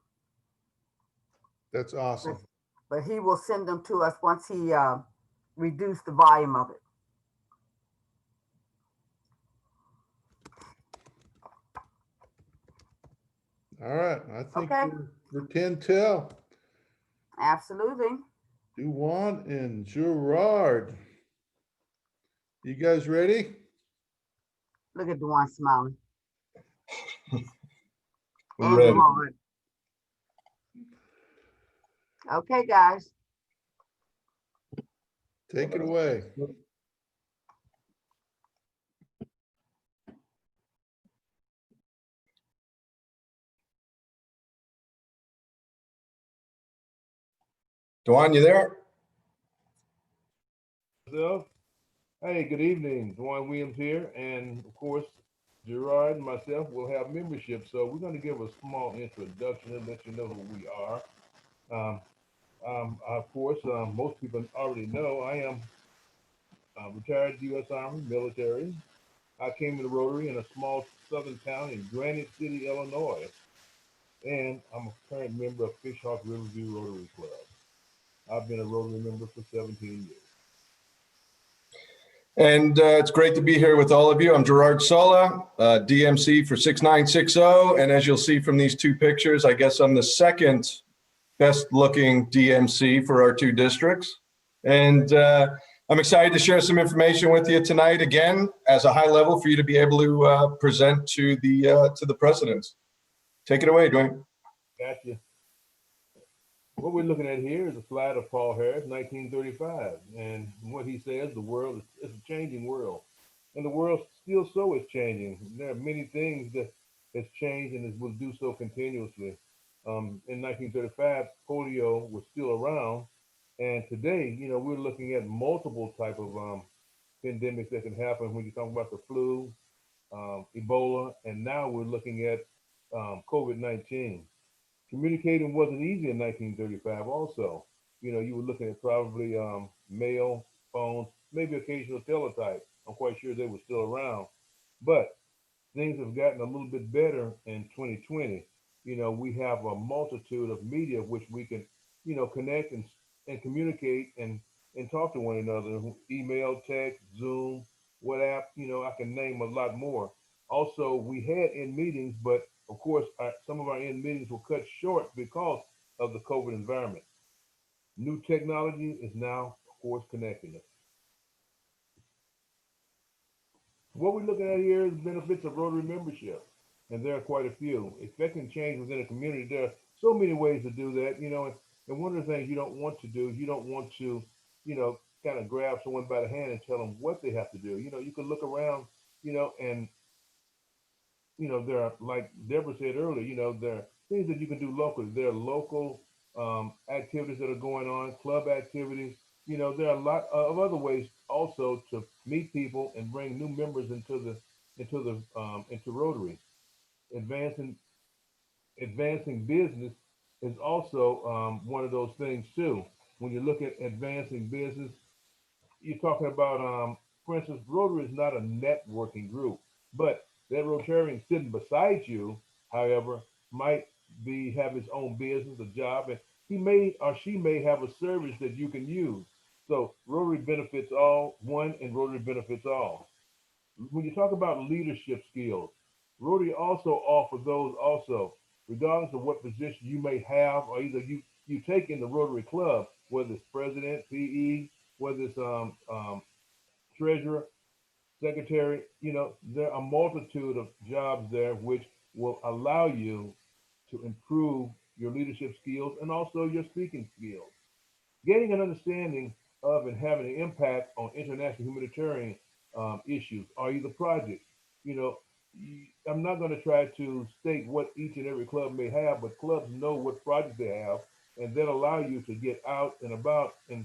That's awesome. But he will send them to us once he reduced the volume of it. All right. I think we're 10-10. Absolutely. Duwan and Gerard. You guys ready? Look at Duwan smiling. We're ready. Okay, guys. Take it away. Duwan, you there? Hey, good evening. Dwayne Williams here. And of course, Gerard and myself will have membership. So we're going to give a small introduction and let you know who we are. Of course, most people already know I am retired U.S. Army military. I came to the Rotary in a small southern town in Granite City, Illinois. And I'm a current member of Fishhawk Riverview Rotary Club. I've been a Rotary member for 17 years. And it's great to be here with all of you. I'm Gerard Sola, DMC for 6960. And as you'll see from these two pictures, I guess I'm the second best looking DMC for our two districts. And I'm excited to share some information with you tonight, again, as a high level for you to be able to present to the presidents. Take it away, Dwayne. Gotcha. What we're looking at here is a slide of Paul Harris, 1935. And what he says, the world is a changing world. And the world still so is changing. There are many things that has changed and it will do so continuously. In 1935, polio was still around. And today, you know, we're looking at multiple type of pandemics that can happen when you talk about the flu, Ebola, and now we're looking at COVID-19. Communicating wasn't easy in 1935 also. You know, you were looking at probably mail, phones, maybe occasional teletype. I'm quite sure they were still around. But things have gotten a little bit better in 2020. You know, we have a multitude of media which we can, you know, connect and communicate and talk to one another. Email, text, Zoom, WhatsApp, you know, I can name a lot more. Also, we had in meetings, but of course, some of our in meetings were cut short because of the COVID environment. New technology is now, of course, connecting us. What we're looking at here is benefits of Rotary membership, and there are quite a few. Effecting change within a community, there are so many ways to do that, you know, and one of the things you don't want to do, you don't want to, you know, kind of grab someone by the hand and tell them what they have to do. You know, you can look around, you know, and, you know, there are, like Deborah said earlier, you know, there are things that you can do locally. There are local activities that are going on, club activities. You know, there are a lot of other ways also to meet people and bring new members into Rotary. Advancing business is also one of those things too. When you look at advancing business, you're talking about, for instance, Rotary is not a networking group, but that Rotarian sitting beside you, however, might have his own business, a job, and he may or she may have a service that you can use. So Rotary benefits all, and Rotary benefits all. When you talk about leadership skills, Rotary also offers those also, regardless of what position you may have, or either you take in the Rotary Club, whether it's president, PE, whether it's treasurer, secretary, you know, there are a multitude of jobs there which will allow you to improve your leadership skills and also your speaking skills. Gaining an understanding of and having an impact on international humanitarian issues or either projects. You know, I'm not going to try to state what each and every club may have, but clubs know what projects they have, and that allow you to get out and about and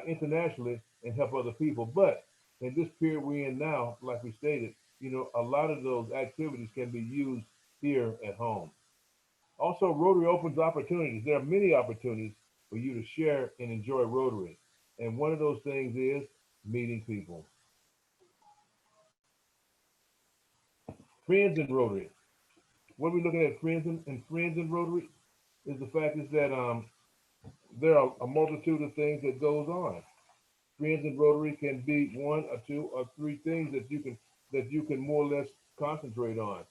internationally and help other people. But in this period we're in now, like we stated, you know, a lot of those activities can be used here at home. Also, Rotary opens opportunities. There are many opportunities for you to share and enjoy Rotary. And one of those things is meeting people. Friends in Rotary. What we're looking at friends in Rotary is the fact is that there are a multitude of things that goes on. Friends in Rotary can be one or two or three things that you can more or less concentrate on.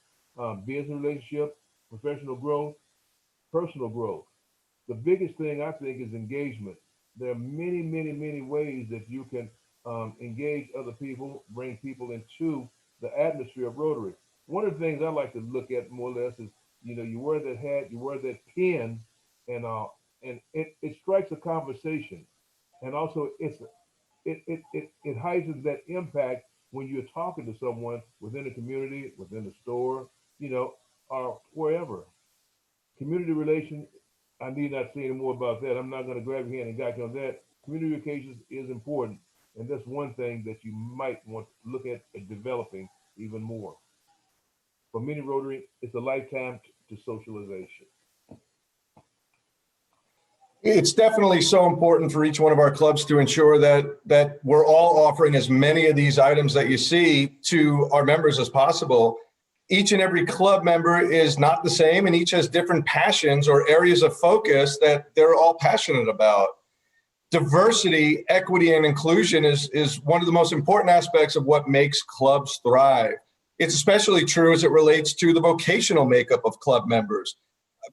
Business relationship, professional growth, personal growth. The biggest thing I think is engagement. There are many, many, many ways that you can engage other people, bring people into the atmosphere of Rotary. One of the things I like to look at more or less is, you know, you wear that hat, you wear that pin, and it strikes a conversation, and also it heightens that impact when you're talking to someone within the community, within the store, you know, or wherever. Community relations, I need not say any more about that. I'm not going to grab your hand and guide you on that. Communications is important, and that's one thing that you might want to look at developing even more. For many Rotary, it's a lifetime to socialization. It's definitely so important for each one of our clubs to ensure that we're all offering as many of these items that you see to our members as possible. Each and every club member is not the same, and each has different passions or areas of focus that they're all passionate about. Diversity, equity, and inclusion is one of the most important aspects of what makes clubs thrive. It's especially true as it relates to the vocational makeup of club members.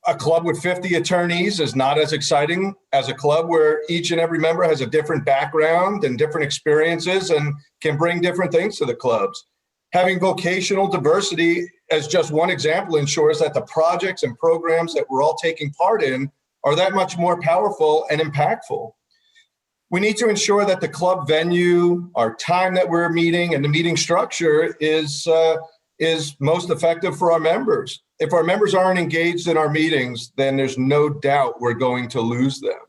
A club with 50 attorneys is not as exciting as a club where each and every member has a different background and different experiences and can bring different things to the clubs. Having vocational diversity as just one example ensures that the projects and programs that we're all taking part in are that much more powerful and impactful. We need to ensure that the club venue, our time that we're meeting, and the meeting structure is most effective for our members. If our members aren't engaged in our meetings, then there's no doubt we're going to lose them.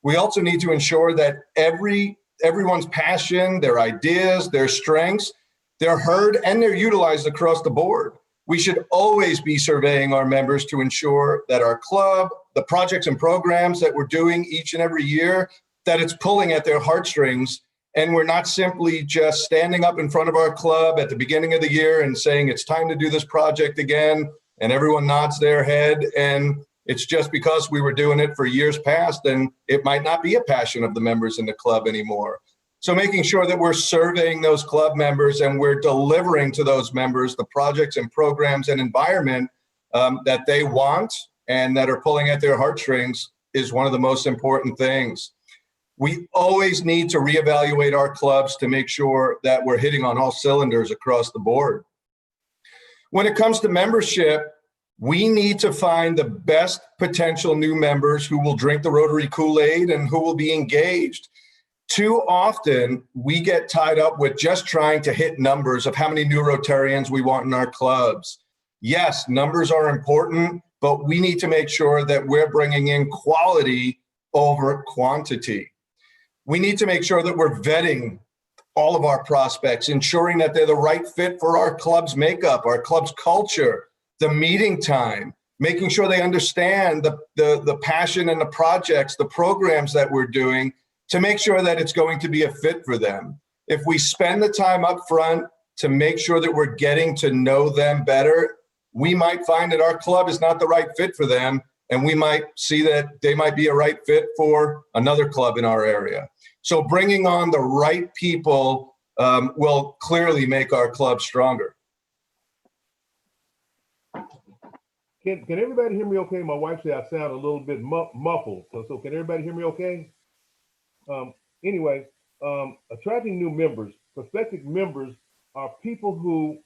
We also need to ensure that everyone's passion, their ideas, their strengths, they're heard and they're utilized across the board. We should always be surveying our members to ensure that our club, the projects and programs that we're doing each and every year, that it's pulling at their heartstrings, and we're not simply just standing up in front of our club at the beginning of the year and saying it's time to do this project again, and everyone nods their head, and it's just because we were doing it for years past, and it might not be a passion of the members in the club anymore. So making sure that we're surveying those club members and we're delivering to those members the projects and programs and environment that they want and that are pulling at their heartstrings is one of the most important things. We always need to reevaluate our clubs to make sure that we're hitting on all cylinders across the board. When it comes to membership, we need to find the best potential new members who will drink the Rotary Kool-Aid and who will be engaged. Too often, we get tied up with just trying to hit numbers of how many new Rotarians we want in our clubs. Yes, numbers are important, but we need to make sure that we're bringing in quality over quantity. We need to make sure that we're vetting all of our prospects, ensuring that they're the right fit for our club's makeup, our club's culture, the meeting time, making sure they understand the passion and the projects, the programs that we're doing to make sure that it's going to be a fit for them. If we spend the time up front to make sure that we're getting to know them better, we might find that our club is not the right fit for them, and we might see that they might be a right fit for another club in our area. So bringing on the right people will clearly make our club stronger. Can everybody hear me okay? My wife said I sound a little bit muffled. So can everybody hear me okay? Anyway, attracting new members, prospective members are people who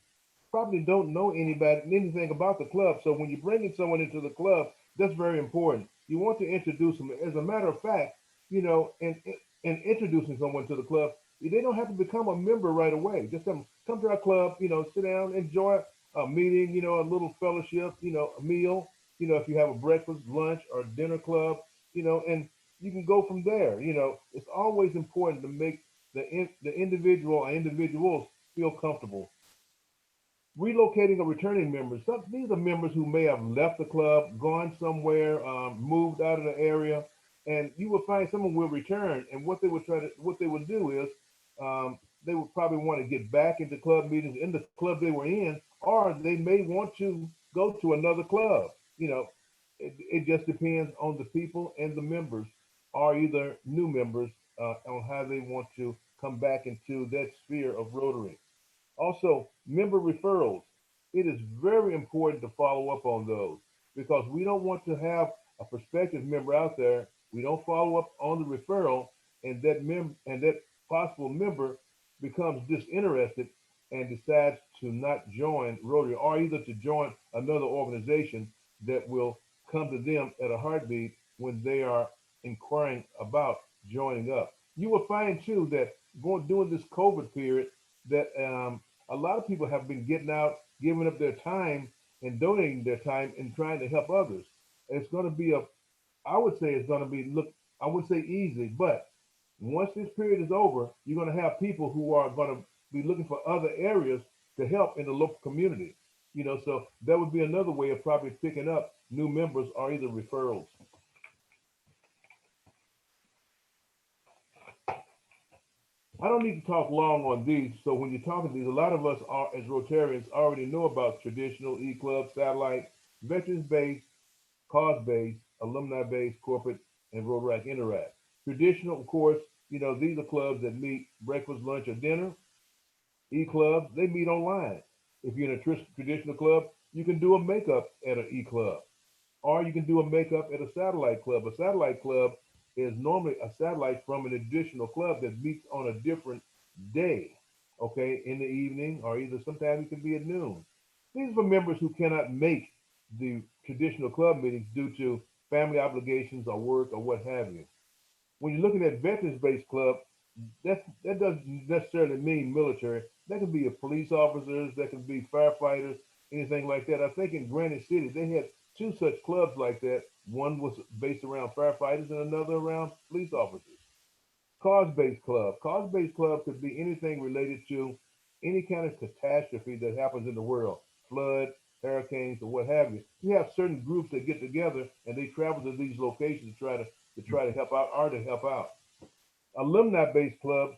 probably don't know anything about the club. So when you're bringing someone into the club, that's very important. You want to introduce them. As a matter of fact, you know, and introducing someone to the club, they don't have to become a member right away. Just come to our club, you know, sit down, enjoy a meeting, you know, a little fellowship, you know, a meal, you know, if you have a breakfast, lunch, or dinner club, you know, and you can go from there. You know, it's always important to make the individual or individuals feel comfortable. Relocating or returning members. These are members who may have left the club, gone somewhere, moved out of the area, and you will find someone will return. And what they would do is they would probably want to get back into club meetings in the club they were in, or they may want to go to another club. You know, it just depends on the people and the members, or either new members on how they want to come back into that sphere of Rotary. Also, member referrals. It is very important to follow up on those because we don't want to have a prospective member out there. We don't follow up on the referral, and that possible member becomes disinterested and decides to not join Rotary, or either to join another organization that will come to them at a heartbeat when they are inquiring about joining up. You will find too that during this COVID period that a lot of people have been getting out, giving up their time and donating their time and trying to help others. It's going to be I would say it's going to be, I wouldn't say easy, but once this period is over, you're going to have people who are going to be looking for other areas to help in the local community. You know, so that would be another way of probably picking up new members or either referrals. I don't need to talk long on these. So when you're talking to these, a lot of us are, as Rotarians, already know about traditional E-Club, satellite, veterans-based, cause-based, alumni-based, corporate, and Rotaract Interact. Traditional, of course, you know, these are clubs that meet breakfast, lunch, or dinner. E-Clubs, they meet online. If you're in a traditional club, you can do a makeup at an E-Club, or you can do a makeup at a satellite club. A satellite club is normally a satellite from an additional club that meets on a different day, okay, in the evening, or either sometimes it can be at noon. These are for members who cannot make the traditional club meetings due to family obligations or work or what have you. When you're looking at veterans-based club, that doesn't necessarily mean military. That can be police officers, that can be firefighters, anything like that. I think in Granite City, they had 2 such clubs like that. One was based around firefighters and another around police officers. Cause-based club. Cause-based club could be anything related to any kind of catastrophe that happens in the world, flood, hurricanes, or what have you. You have certain groups that get together and they travel to these locations to try to help out or to help out. Alumni-based clubs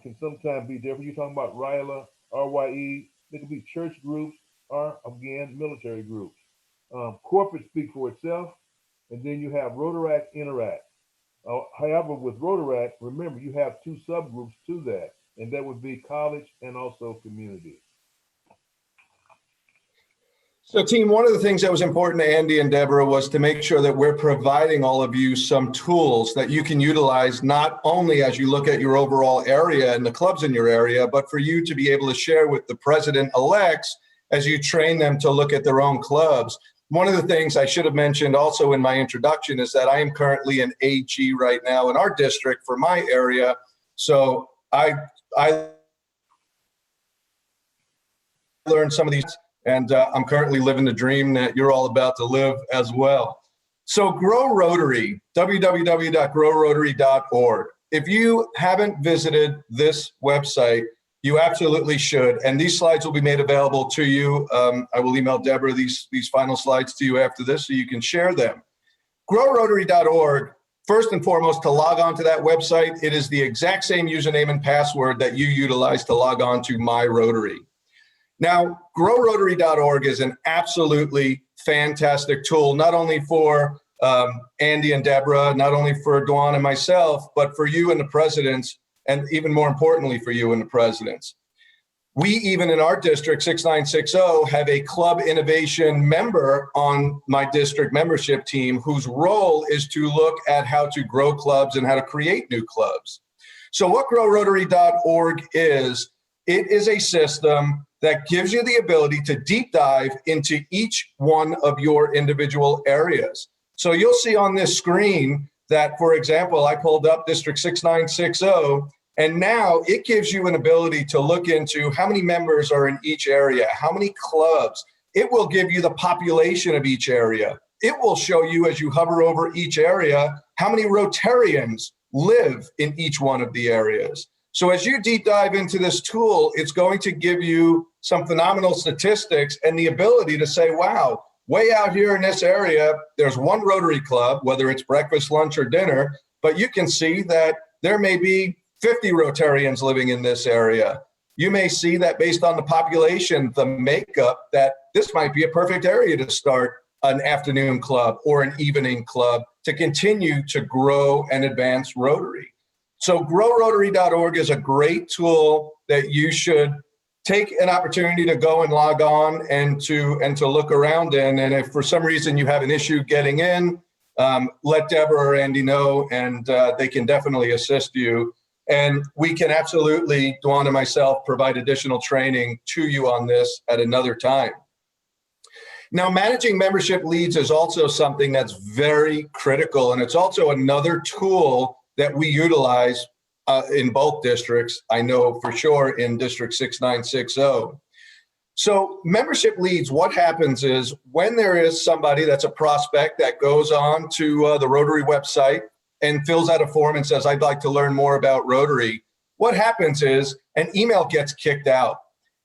can sometimes be different. You're talking about RYLA, RYE. They could be church groups or, again, military groups. Corporate speak for itself. And then you have Rotaract Interact. However, with Rotary, remember, you have two subgroups to that, and that would be college and also community. So team, one of the things that was important to Andy and Deborah was to make sure that we're providing all of you some tools that you can utilize, not only as you look at your overall area and the clubs in your area, but for you to be able to share with the president-elects as you train them to look at their own clubs. One of the things I should have mentioned also in my introduction is that I am currently an AG right now in our district for my area. So I learned some of these, and I'm currently living the dream that you're all about to live as well. So Grow Rotary, www.growrotary.org. If you haven't visited this website, you absolutely should. And these slides will be made available to you. I will email Deborah these final slides to you after this so you can share them. GrowRotary.org, first and foremost, to log on to that website, it is the exact same username and password that you utilize to log on to My Rotary. Now, GrowRotary.org is an absolutely fantastic tool, not only for Andy and Deborah, not only for Dwan and myself, but for you and the presidents, and even more importantly for you and the presidents. We even in our district, 6960, have a club innovation member on my district membership team whose role is to look at how to grow clubs and how to create new clubs. So what GrowRotary.org is, it is a system that gives you the ability to deep dive into each one of your individual areas. So you'll see on this screen that, for example, I pulled up District 6960, and now it gives you an ability to look into how many members are in each area, how many clubs. It will give you the population of each area. It will show you, as you hover over each area, how many Rotarians live in each one of the areas. So as you deep dive into this tool, it's going to give you some phenomenal statistics and the ability to say, wow, way out here in this area, there's one Rotary Club, whether it's breakfast, lunch, or dinner, but you can see that there may be 50 Rotarians living in this area. You may see that based on the population, the makeup, that this might be a perfect area to start an afternoon club or an evening club to continue to grow and advance Rotary. So growrotary.org is a great tool that you should take an opportunity to go and log on and to look around in. And if for some reason you have an issue getting in, let Deborah or Andy know, and they can definitely assist you. And we can absolutely, Dwan and myself, provide additional training to you on this at another time. Now, managing membership leads is also something that's very critical, and it's also another tool that we utilize in both districts. I know for sure in District 6960. So membership leads, what happens is when there is somebody that's a prospect that goes on to the Rotary website and fills out a form and says, I'd like to learn more about Rotary, what happens is an email gets kicked out.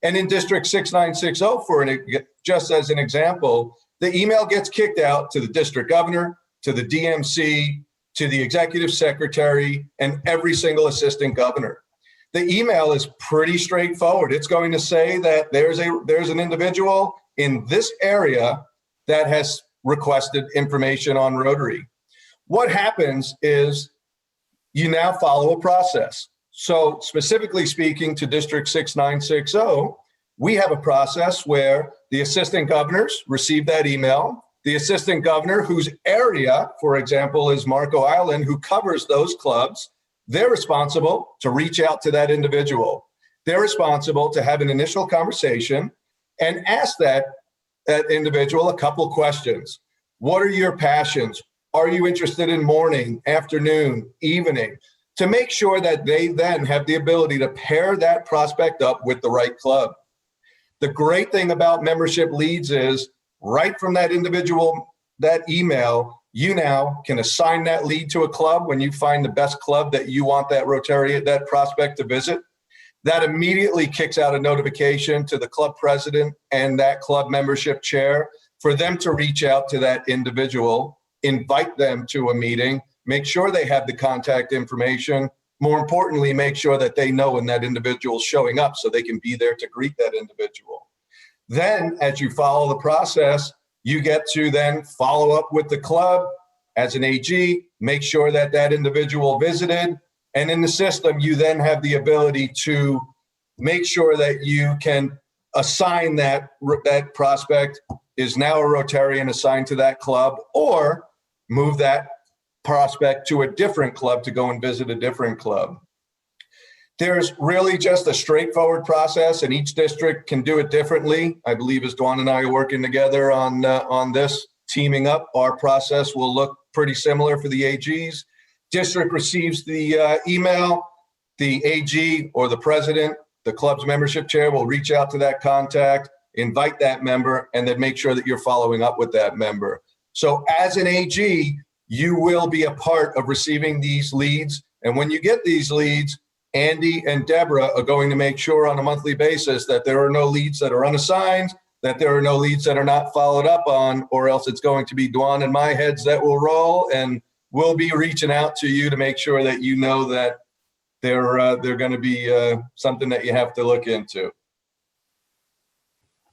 And in District 6960, just as an example, the email gets kicked out to the district governor, to the DMC, to the executive secretary, and every single assistant governor. The email is pretty straightforward. It's going to say that there's an individual in this area that has requested information on Rotary. What happens is you now follow a process. So specifically speaking to District 6960, we have a process where the assistant governors receive that email. The assistant governor whose area, for example, is Marco Island, who covers those clubs, they're responsible to reach out to that individual. They're responsible to have an initial conversation and ask that individual a couple questions. What are your passions? Are you interested in morning, afternoon, evening? To make sure that they then have the ability to pair that prospect up with the right club. The great thing about membership leads is right from that individual, that email, you now can assign that lead to a club when you find the best club that you want that Rotarian, that prospect to visit. That immediately kicks out a notification to the club president and that club membership chair for them to reach out to that individual, invite them to a meeting, make sure they have the contact information. More importantly, make sure that they know when that individual is showing up so they can be there to greet that individual. Then, as you follow the process, you get to then follow up with the club, as an AG, make sure that that individual visited. And in the system, you then have the ability to make sure that you can assign that prospect is now a Rotarian assigned to that club, or move that prospect to a different club to go and visit a different club. There's really just a straightforward process, and each district can do it differently. I believe as Dawn and I are working together on this, teaming up, our process will look pretty similar for the AGs. District receives the email, the AG or the president, the club's membership chair will reach out to that contact, invite that member, and then make sure that you're following up with that member. So as an AG, you will be a part of receiving these leads. And when you get these leads, Andy and Deborah are going to make sure on a monthly basis that there are no leads that are unassigned, that there are no leads that are not followed up on, or else it's going to be Dwan and my heads that will roll, and we'll be reaching out to you to make sure that you know that they're going to be something that you have to look into.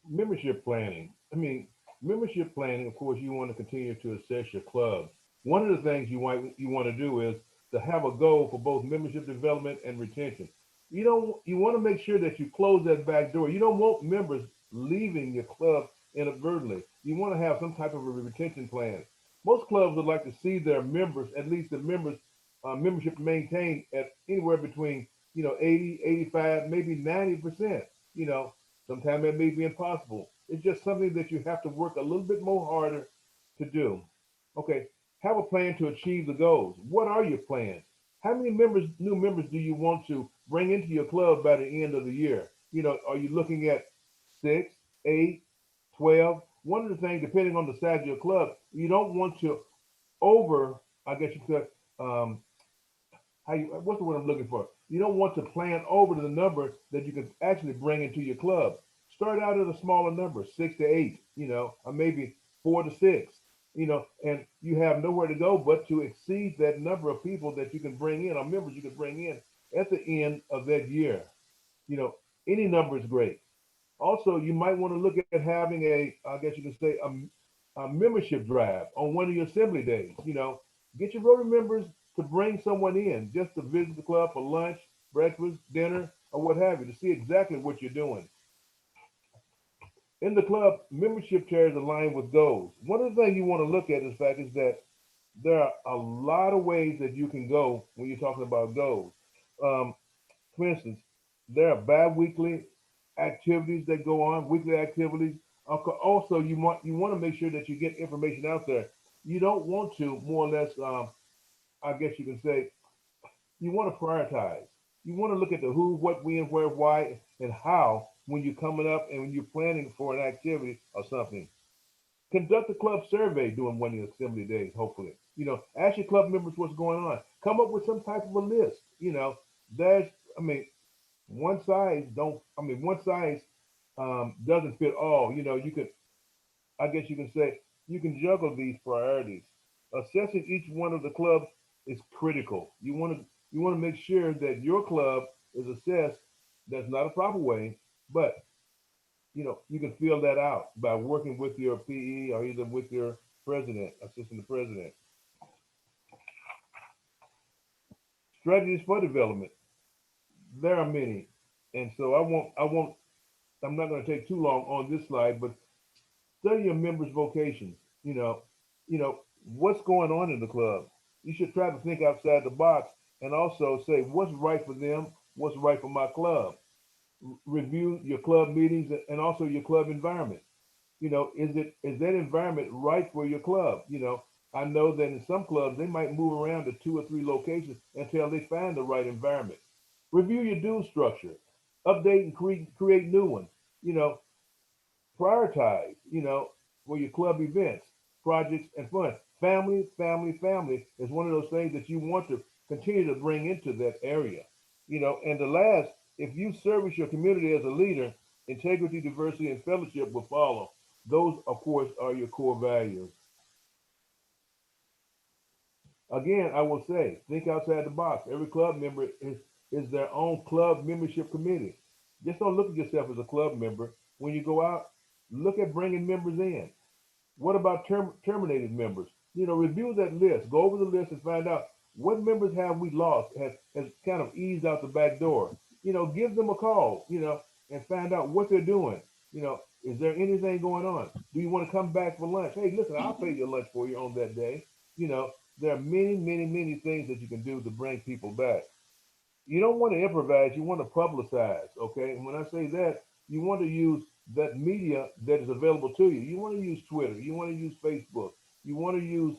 Membership planning. I mean, membership planning, of course, you want to continue to assess your club. One of the things you want to do is to have a goal for both membership development and retention. You want to make sure that you close that back door. You don't want members leaving your club inadvertently. You want to have some type of a retention plan. Most clubs would like to see their members, at least the members, membership maintained at anywhere between 80, 85, maybe 90%. Sometimes that may be impossible. It's just something that you have to work a little bit more harder to do. Okay, have a plan to achieve the goals. What are your plans? How many new members do you want to bring into your club by the end of the year? Are you looking at 6, 8, 12? One of the things, depending on the size of your club, you don't want to I guess you could, what's the word I'm looking for? You don't want to plan over the number that you can actually bring into your club. Start out at a smaller number, 6 to 8, or maybe 4 to 6, and you have nowhere to go but to exceed that number of people that you can bring in, or members you can bring in at the end of that year. Any number is great. Also, you might want to look at having I guess you can say, a membership drive on one of your assembly days. Get your Rotary members to bring someone in just to visit the club for lunch, breakfast, dinner, or what have you, to see exactly what you're doing. In the club, membership chairs align with goals. One of the things you want to look at, in fact, is that there are a lot of ways that you can go when you're talking about goals. For instance, there are bi-weekly activities that go on, weekly activities. Also, you want to make sure that you get information out there. You don't want to, more or less, I guess you can say, you want to prioritize. You want to look at the who, what, when, where, why, and how when you're coming up and when you're planning for an activity or something. Conduct a club survey during one of your assembly days, hopefully. Ask your club members what's going on. Come up with some type of a list. One size doesn't fit all. I guess you can say, you can juggle these priorities. Assessing each one of the clubs is critical. You want to make sure that your club is assessed. That's not a proper way, but you can feel that out by working with your PE or either with your president, assistant president. Strategies for development. There are many, and so I'm not going to take too long on this slide, but study your members' vocations. What's going on in the club. You should try to think outside the box and also say what's right for them, what's right for my club. Review your club meetings and also your club environment. Is that environment right for your club? I know that in some clubs they might move around to 2 or 3 locations until they find the right environment. Review your dues structure, update and create new ones. Prioritize, for your club events, projects, and fun. Family is one of those things that you want to continue to bring into that area. And the last, if you service your community as a leader, integrity, diversity, and fellowship will follow. Those, of course, are your core values. Again, I will say, think outside the box. Every club member is their own club membership committee. Just don't look at yourself as a club member. When you go out, look at bringing members in. What about terminated members? review that list, go over the list and find out what members have we lost, has kind of eased out the back door. Give them a call, and find out what they're doing. Is there anything going on? Do you want to come back for lunch? Hey, listen, I'll pay your lunch for you on that day. There are many, many, many things that you can do to bring people back. You don't want to improvise, you want to publicize, okay? And when I say that, you want to use that media that is available to you. You want to use Twitter, you want to use Facebook, you want to use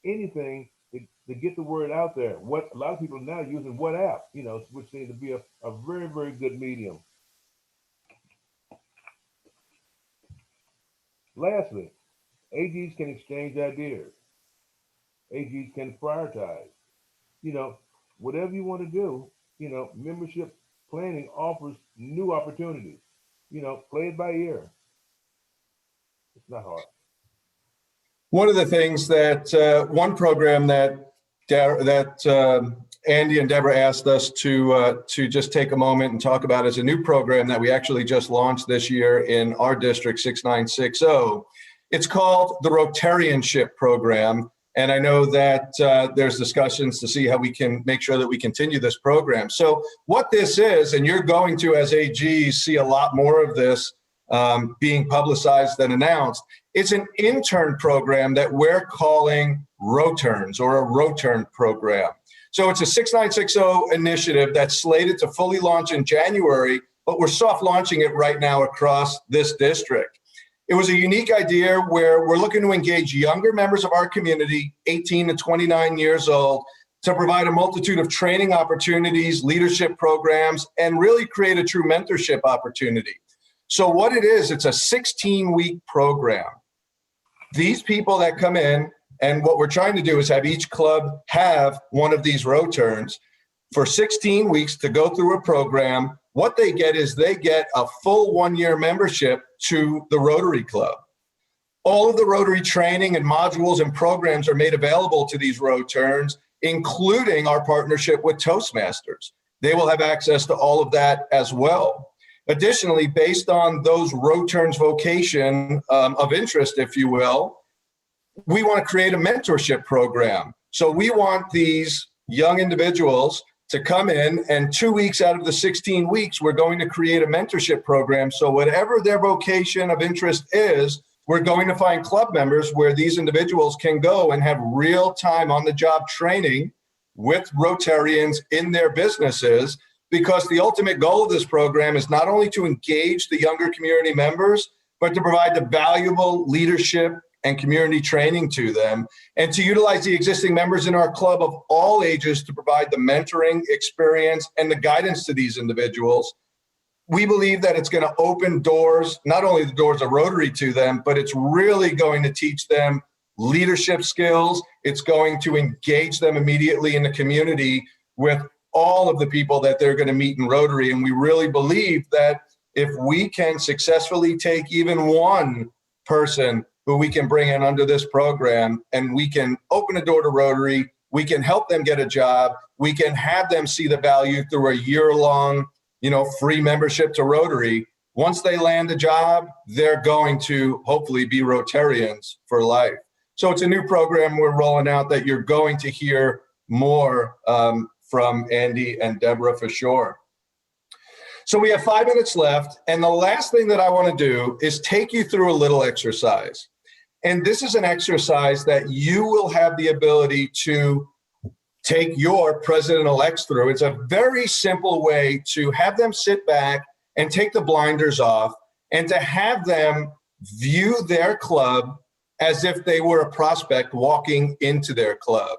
anything to get the word out there. What a lot of people are now using WhatsApp, which seems to be a very, very good medium. Lastly, AGs can exchange ideas. AGs can prioritize. Whatever you want to do, membership planning offers new opportunities. Play it by ear. It's not hard. One of the things that one program that Andy and Deborah asked us to just take a moment and talk about is a new program that we actually just launched this year in our district 6960. It's called the Rotarianship Program. And I know that there's discussions to see how we can make sure that we continue this program. So what this is, and you're going to, as AGs, see a lot more of this being publicized and announced, it's an intern program that we're calling Roturns, or a Roturn program. So it's a 6960 initiative that's slated to fully launch in January, but we're soft launching it right now across this district. It was a unique idea where we're looking to engage younger members of our community, 18 to 29 years old, to provide a multitude of training opportunities, leadership programs, and really create a true mentorship opportunity. So what it is, it's a 16-week program. These people that come in, and what we're trying to do is have each club have one of these Roturns for 16 weeks to go through a program. What they get is they get a full 1-year membership to the Rotary Club. All of the Rotary training and modules and programs are made available to these Roturns, including our partnership with Toastmasters. They will have access to all of that as well. Additionally, based on those Roturns' vocation of interest, if you will, we want to create a mentorship program. So we want these young individuals to come in, and 2 weeks out of the 16 weeks, we're going to create a mentorship program. So whatever their vocation of interest is, we're going to find club members where these individuals can go and have real-time on-the-job training with Rotarians in their businesses, because the ultimate goal of this program is not only to engage the younger community members, but to provide the valuable leadership and community training to them, and to utilize the existing members in our club of all ages to provide the mentoring, experience, and the guidance to these individuals. We believe that it's going to open doors, not only the doors of Rotary to them, but it's really going to teach them leadership skills. It's going to engage them immediately in the community with all of the people that they're going to meet in Rotary. And we really believe that if we can successfully take even one person who we can bring in under this program, and we can open a door to Rotary, we can help them get a job, we can have them see the value through a year-long, free membership to Rotary. Once they land a job, they're going to hopefully be Rotarians for life. So it's a new program we're rolling out that you're going to hear more from Andy and Deborah for sure. So we have 5 minutes left, and the last thing that I want to do is take you through a little exercise. And this is an exercise that you will have the ability to take your president-elects through. It's a very simple way to have them sit back and take the blinders off, and to have them view their club as if they were a prospect walking into their club.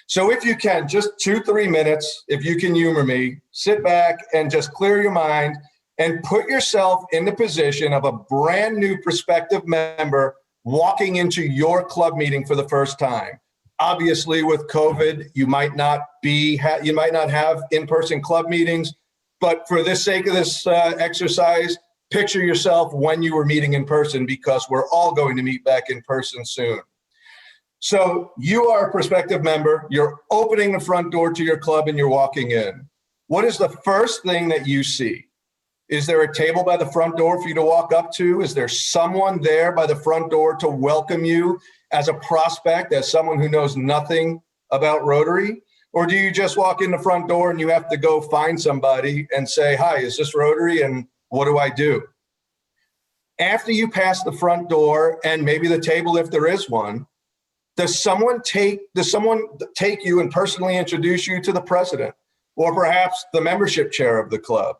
So if you can, just 2-3 minutes, if you can humor me, sit back and just clear your mind and put yourself in the position of a brand new prospective member walking into your club meeting for the first time. Obviously, with COVID, you might not have in-person club meetings, but for the sake of this exercise, picture yourself when you were meeting in person, because we're all going to meet back in person soon. So you are a prospective member, you're opening the front door to your club and you're walking in. What is the first thing that you see? Is there a table by the front door for you to walk up to? Is there someone there by the front door to welcome you as a prospect, as someone who knows nothing about Rotary? Or do you just walk in the front door and you have to go find somebody and say, hi, is this Rotary and what do I do? After you pass the front door and maybe the table if there is one, does someone take you and personally introduce you to the president or perhaps the membership chair of the club?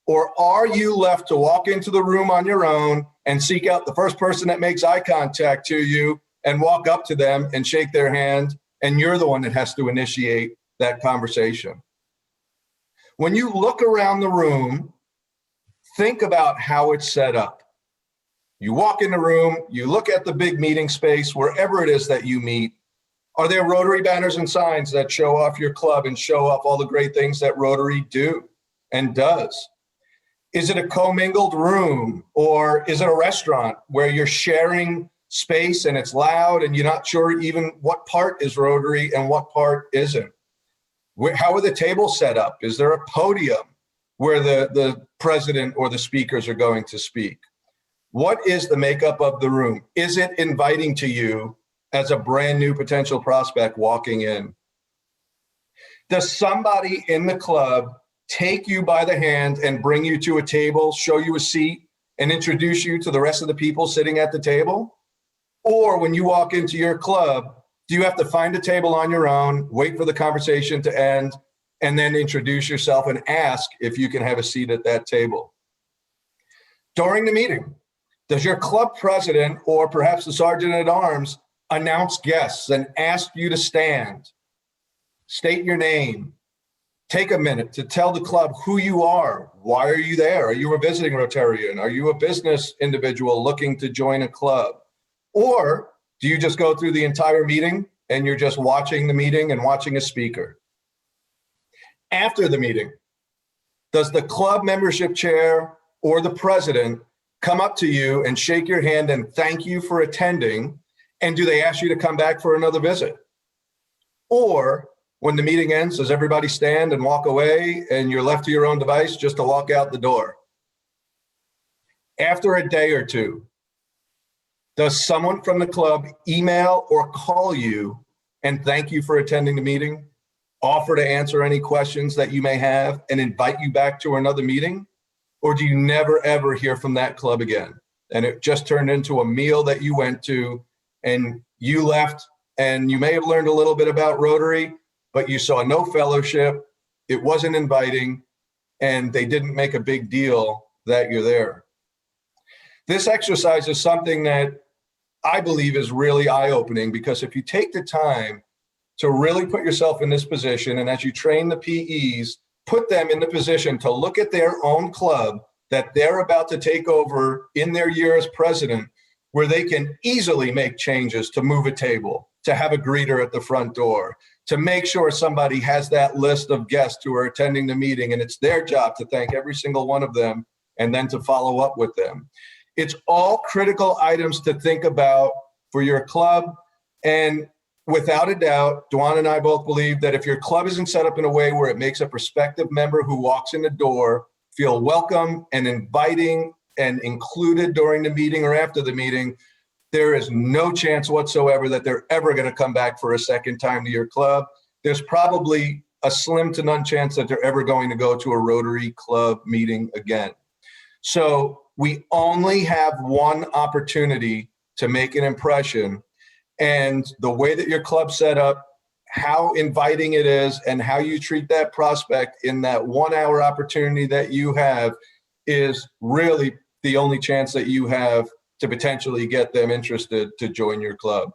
Or are you left to walk into the room on your own and seek out the first person that makes eye contact to you and walk up to them and shake their hand, and you're the one that has to initiate that conversation? When you look around the room, think about how it's set up. You walk in the room, you look at the big meeting space, wherever it is that you meet. Are there Rotary banners and signs that show off your club and show off all the great things that Rotary do and does? Is it a commingled room, or is it a restaurant where you're sharing space and it's loud and you're not sure even what part is Rotary and what part isn't? How are the tables set up? Is there a podium where the president or the speakers are going to speak? What is the makeup of the room? Is it inviting to you as a brand new potential prospect walking in? Does somebody in the club take you by the hand and bring you to a table, show you a seat, and introduce you to the rest of the people sitting at the table? Or when you walk into your club, do you have to find a table on your own, wait for the conversation to end, and then introduce yourself and ask if you can have a seat at that table? During the meeting, does your club president or perhaps the sergeant at arms announce guests and ask you to stand, state your name, take a minute to tell the club who you are? Why are you there? Are you a visiting Rotarian? Are you a business individual looking to join a club? Or do you just go through the entire meeting and you're just watching the meeting and watching a speaker? After the meeting, does the club membership chair or the president come up to you and shake your hand and thank you for attending? And do they ask you to come back for another visit? Or when the meeting ends, does everybody stand and walk away and you're left to your own device just to walk out the door? After a day or two, does someone from the club email or call you and thank you for attending the meeting, offer to answer any questions that you may have, and invite you back to another meeting? Or do you never, ever hear from that club again? And it just turned into a meal that you went to and you left, and you may have learned a little bit about Rotary, but you saw no fellowship, it wasn't inviting, and they didn't make a big deal that you're there. This exercise is something that I believe is really eye-opening, because if you take the time to really put yourself in this position, and as you train the PEs, put them in the position to look at their own club that they're about to take over in their year as president, where they can easily make changes to move a table, to have a greeter at the front door, to make sure somebody has that list of guests who are attending the meeting, and it's their job to thank every single one of them and then to follow up with them. It's all critical items to think about for your club. And without a doubt, Dwan and I both believe that if your club isn't set up in a way where it makes a prospective member who walks in the door feel welcome and inviting and included during the meeting or after the meeting, there is no chance whatsoever that they're ever going to come back for a second time to your club. There's probably a slim to none chance that they're ever going to go to a Rotary Club meeting again. So we only have one opportunity to make an impression, and the way that your club's set up, how inviting it is, and how you treat that prospect in that 1 hour opportunity that you have is really the only chance that you have to potentially get them interested to join your club.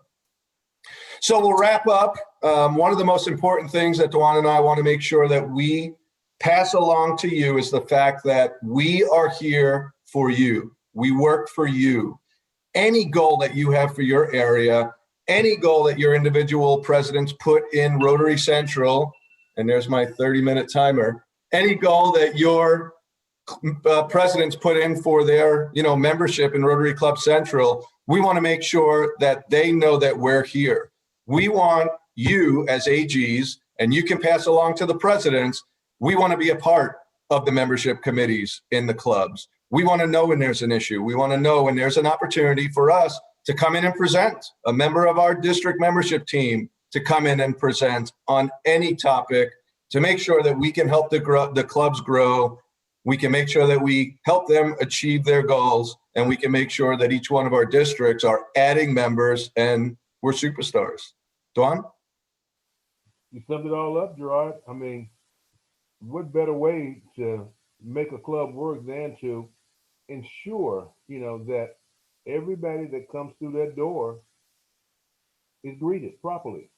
So we'll wrap up. One of the most important things that Dwan and I want to make sure that we pass along to you is the fact that we are here for you. We work for you. Any goal that you have for your area, any goal that your individual presidents put in Rotary Central, and there's my 30-minute timer, any goal that your presidents put in for their membership in Rotary Club Central, we want to make sure that they know that we're here. We want you as AGs, and you can pass along to the presidents, we want to be a part of the membership committees in the clubs. We want to know when there's an issue. We want to know when there's an opportunity for us to come in and present, a member of our district membership team to come in and present on any topic to make sure that we can help the clubs grow. We can make sure that we help them achieve their goals, and we can make sure that each one of our districts are adding members and we're superstars. Dwan? You summed it all up, Gerard. I mean, what better way to make a club work than to ensure, that everybody that comes through that door is greeted properly.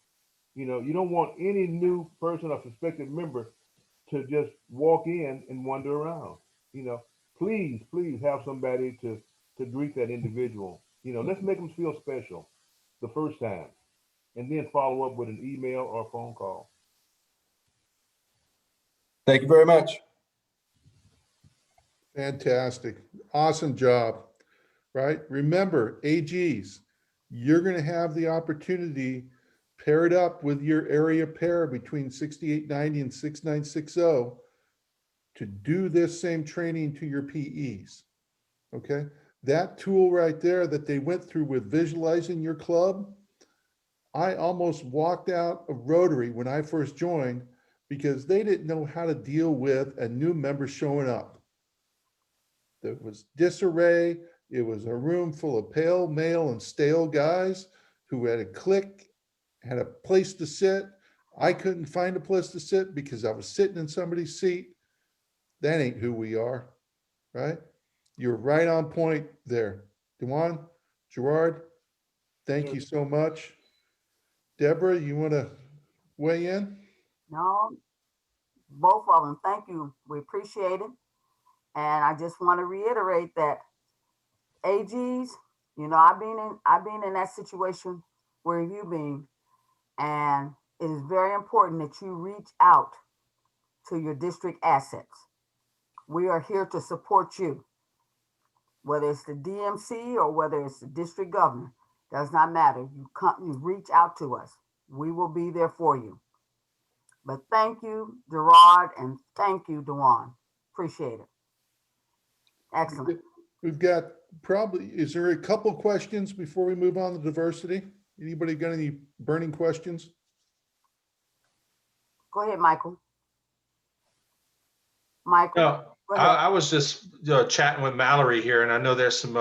You don't want any new person or prospective member to just walk in and wander around. Please have somebody to greet that individual. Let's make them feel special the first time, and then follow up with an email or a phone call. Thank you very much. Fantastic. Awesome job, right? Remember, AGs, you're going to have the opportunity paired up with your area pair between 6890 and 6960 to do this same training to your PEs, okay? That tool right there that they went through with visualizing your club, I almost walked out of Rotary when I first joined because they didn't know how to deal with a new member showing up. There was disarray. It was a room full of pale, male, and stale guys who had a click, had a place to sit. I couldn't find a place to sit because I was sitting in somebody's seat. That ain't who we are, right? You're right on point there. Dewan, Gerard, thank you so much. Deborah, you want to weigh in? No, both of them. Thank you. We appreciate it. And I just want to reiterate that AGs, I've been in that situation where you've been, and it is very important that you reach out to your district assets. We are here to support you, whether it's the DMC or whether it's the district governor, does not matter. You reach out to us. We will be there for you. But thank you, Gerard, and thank you, Dewan. Appreciate it. Excellent. We've got is there a couple questions before we move on to diversity? Anybody got any burning questions? Go ahead, Michael. Michael. No, I was just chatting with Mallory here, and I know there's some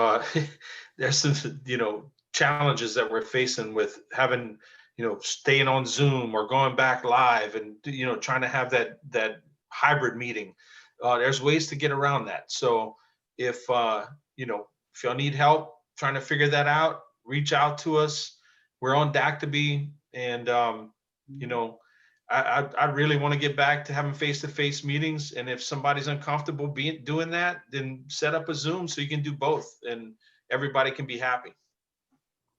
challenges that we're facing with having staying on Zoom or going back live, and trying to have that hybrid meeting. There's ways to get around that. So if y'all need help trying to figure that out, reach out to us. We're on DACTB, and I really want to get back to having face-to-face meetings. And if somebody's uncomfortable doing that, then set up a Zoom so you can do both, and everybody can be happy.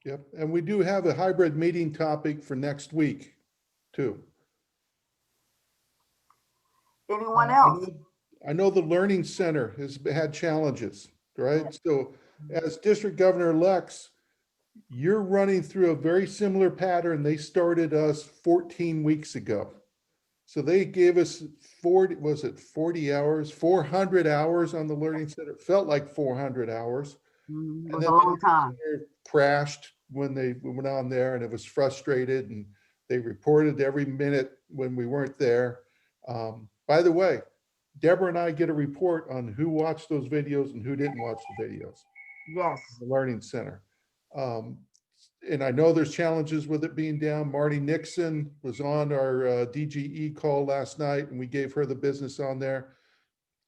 Yep, and we do have a hybrid meeting topic for next week, too. Anyone else? I know the Learning Center has had challenges, right? So as district governor-elects, you're running through a very similar pattern. They started us 14 weeks ago. So they gave us 40 hours, 400 hours on the Learning Center. It felt like 400 hours. It was a long time. Crashed when they went on there, and it was frustrated, and they reported every minute when we weren't there. By the way, Deborah and I get a report on who watched those videos and who didn't watch the videos. Yes. The Learning Center. And I know there's challenges with it being down. Marty Nixon was on our DGE call last night, and we gave her the business on there.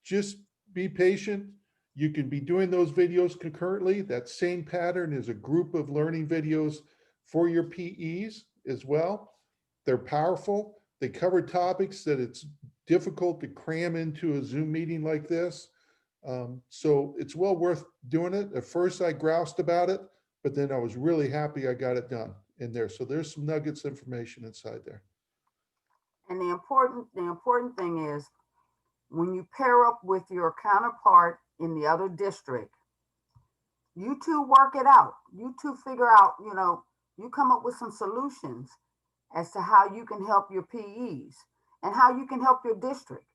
Just be patient. You can be doing those videos concurrently. That same pattern is a group of learning videos for your PEs as well. They're powerful. They cover topics that it's difficult to cram into a Zoom meeting like this. So it's well worth doing it. At first I groused about it, but then I was really happy I got it done in there. So there's some nuggets of information inside there. And the important thing is when you pair up with your counterpart in the other district, you two work it out. You two figure out, you come up with some solutions as to how you can help your PEs and how you can help your district.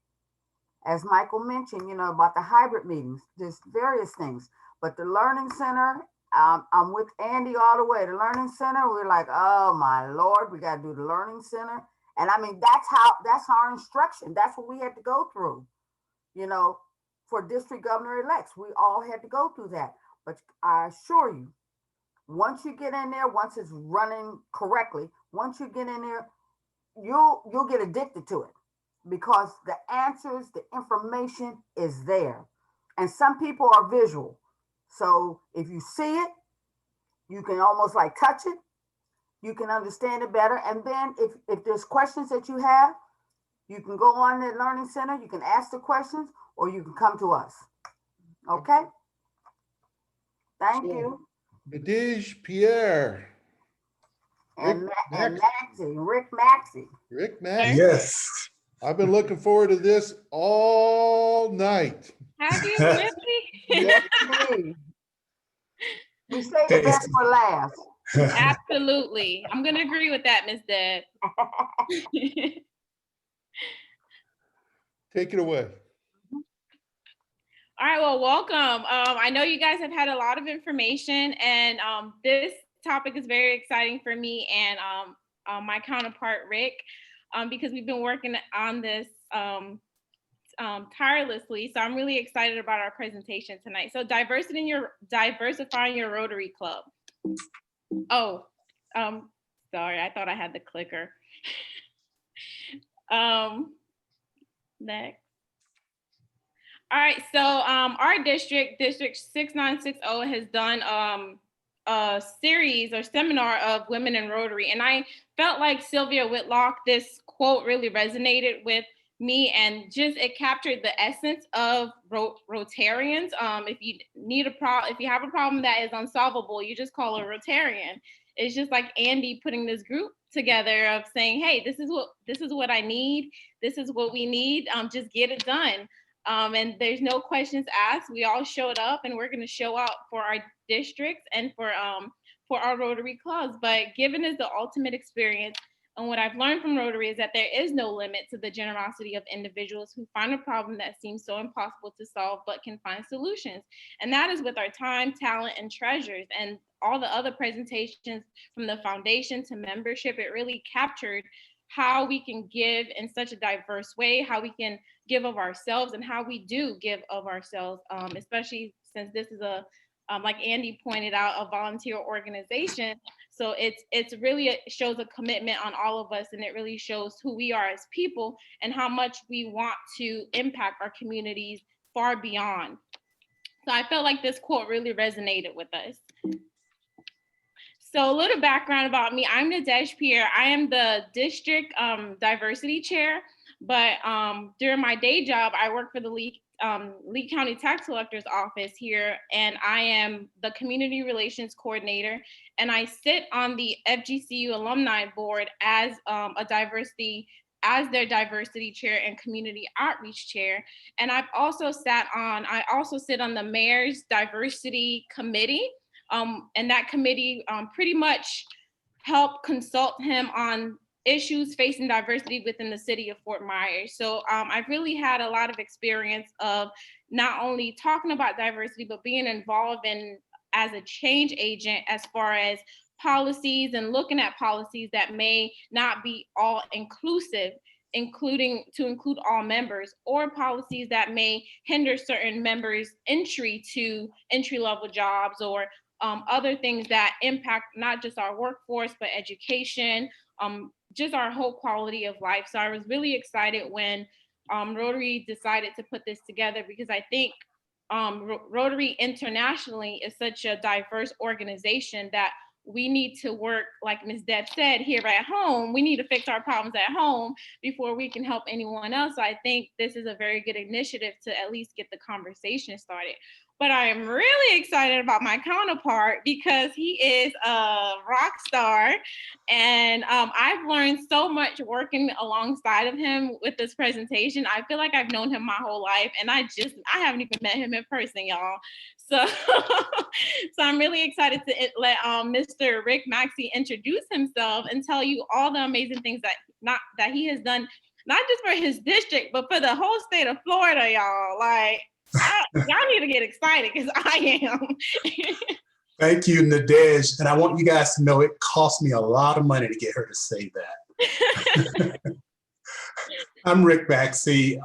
As Michael mentioned, about the hybrid meetings, there's various things, but the Learning Center I'm with Andy all the way. The Learning Center, we're like, oh my Lord, we got to do the Learning Center. And I mean, that's our instruction. That's what we had to go through, you know, for district governor elects. We all had to go through that. But I assure you, once you get in there, once it's running correctly, once you get in there, you'll get addicted to it because the answers, the information is there. And some people are visual. So if you see it, you can almost like touch it, you can understand it better. And then if there's questions that you have, you can go on the Learning Center, you can ask the questions, or you can come to us. Okay? Thank you. Nadege Pierre. And Rick Maxey. Rick Maxey. Yes. I've been looking forward to this all night. Have you really? Yes, indeed. We say the best for last. Absolutely. I'm going to agree with that, Ms. Deb. Take it away. All right, well, welcome. I know you guys have had a lot of information, and this topic is very exciting for me and my counterpart, Rick, because we've been working on this tirelessly. So I'm really excited about our presentation tonight. So diversifying your Rotary Club. Oh, sorry, I thought I had the clicker. Next. All right, so our district 6960 has done a series or seminar of women in Rotary, and I felt like Sylvia Whitlock, this quote really resonated with me, and just it captured the essence of Rotarians. If you have a problem that is unsolvable, you just call a Rotarian. It's just like Andy putting this group together of saying, hey, this is what I need, this is what we need, just get it done. And there's no questions asked. We all showed up, and we're going to show up for our districts and for our Rotary clubs. But given is the ultimate experience, and what I've learned from Rotary is that there is no limit to the generosity of individuals who find a problem that seems so impossible to solve, but can find solutions. And that is with our time, talent, and treasures. And all the other presentations from the foundation to membership, it really captured how we can give in such a diverse way, how we can give of ourselves, and how we do give of ourselves, especially since this is like Andy pointed out, a volunteer organization. So it's really shows a commitment on all of us, and it really shows who we are as people and how much we want to impact our communities far beyond. So I felt like this quote really resonated with us. So a little background about me. I'm Nadege Pierre. I am the district diversity chair, but during my day job, I work for the Lee County Tax Collector's Office here, and I am the community relations coordinator, and I sit on the FGCU alumni board as their diversity chair and community outreach chair. And I also sit on the mayor's diversity committee. And that committee pretty much helped consult him on issues facing diversity within the city of Fort Myers. So I've really had a lot of experience of not only talking about diversity, but being involved as a change agent as far as policies and looking at policies that may not be all inclusive, to include all members, or policies that may hinder certain members' entry to entry-level jobs, or other things that impact not just our workforce, but education, just our whole quality of life. So I was really excited when Rotary decided to put this together, because I think Rotary internationally is such a diverse organization that we need to work, like Ms. Deb said, here at home. We need to fix our problems at home before we can help anyone else. So I think this is a very good initiative to at least get the conversation started. But I am really excited about my counterpart, because he is a rock star, and I've learned so much working alongside of him with this presentation. I feel like I've known him my whole life, and I haven't even met him in person, y'all. So, so I'm really excited to let Mr. Rick Maxey introduce himself and tell you all the amazing things that he has done, not just for his district, but for the whole state of Florida, y'all. Like, y'all need to get excited, because I am. Thank you, Nadej. And I want you guys to know it cost me a lot of money to get her to say that. I'm Rick Baxey,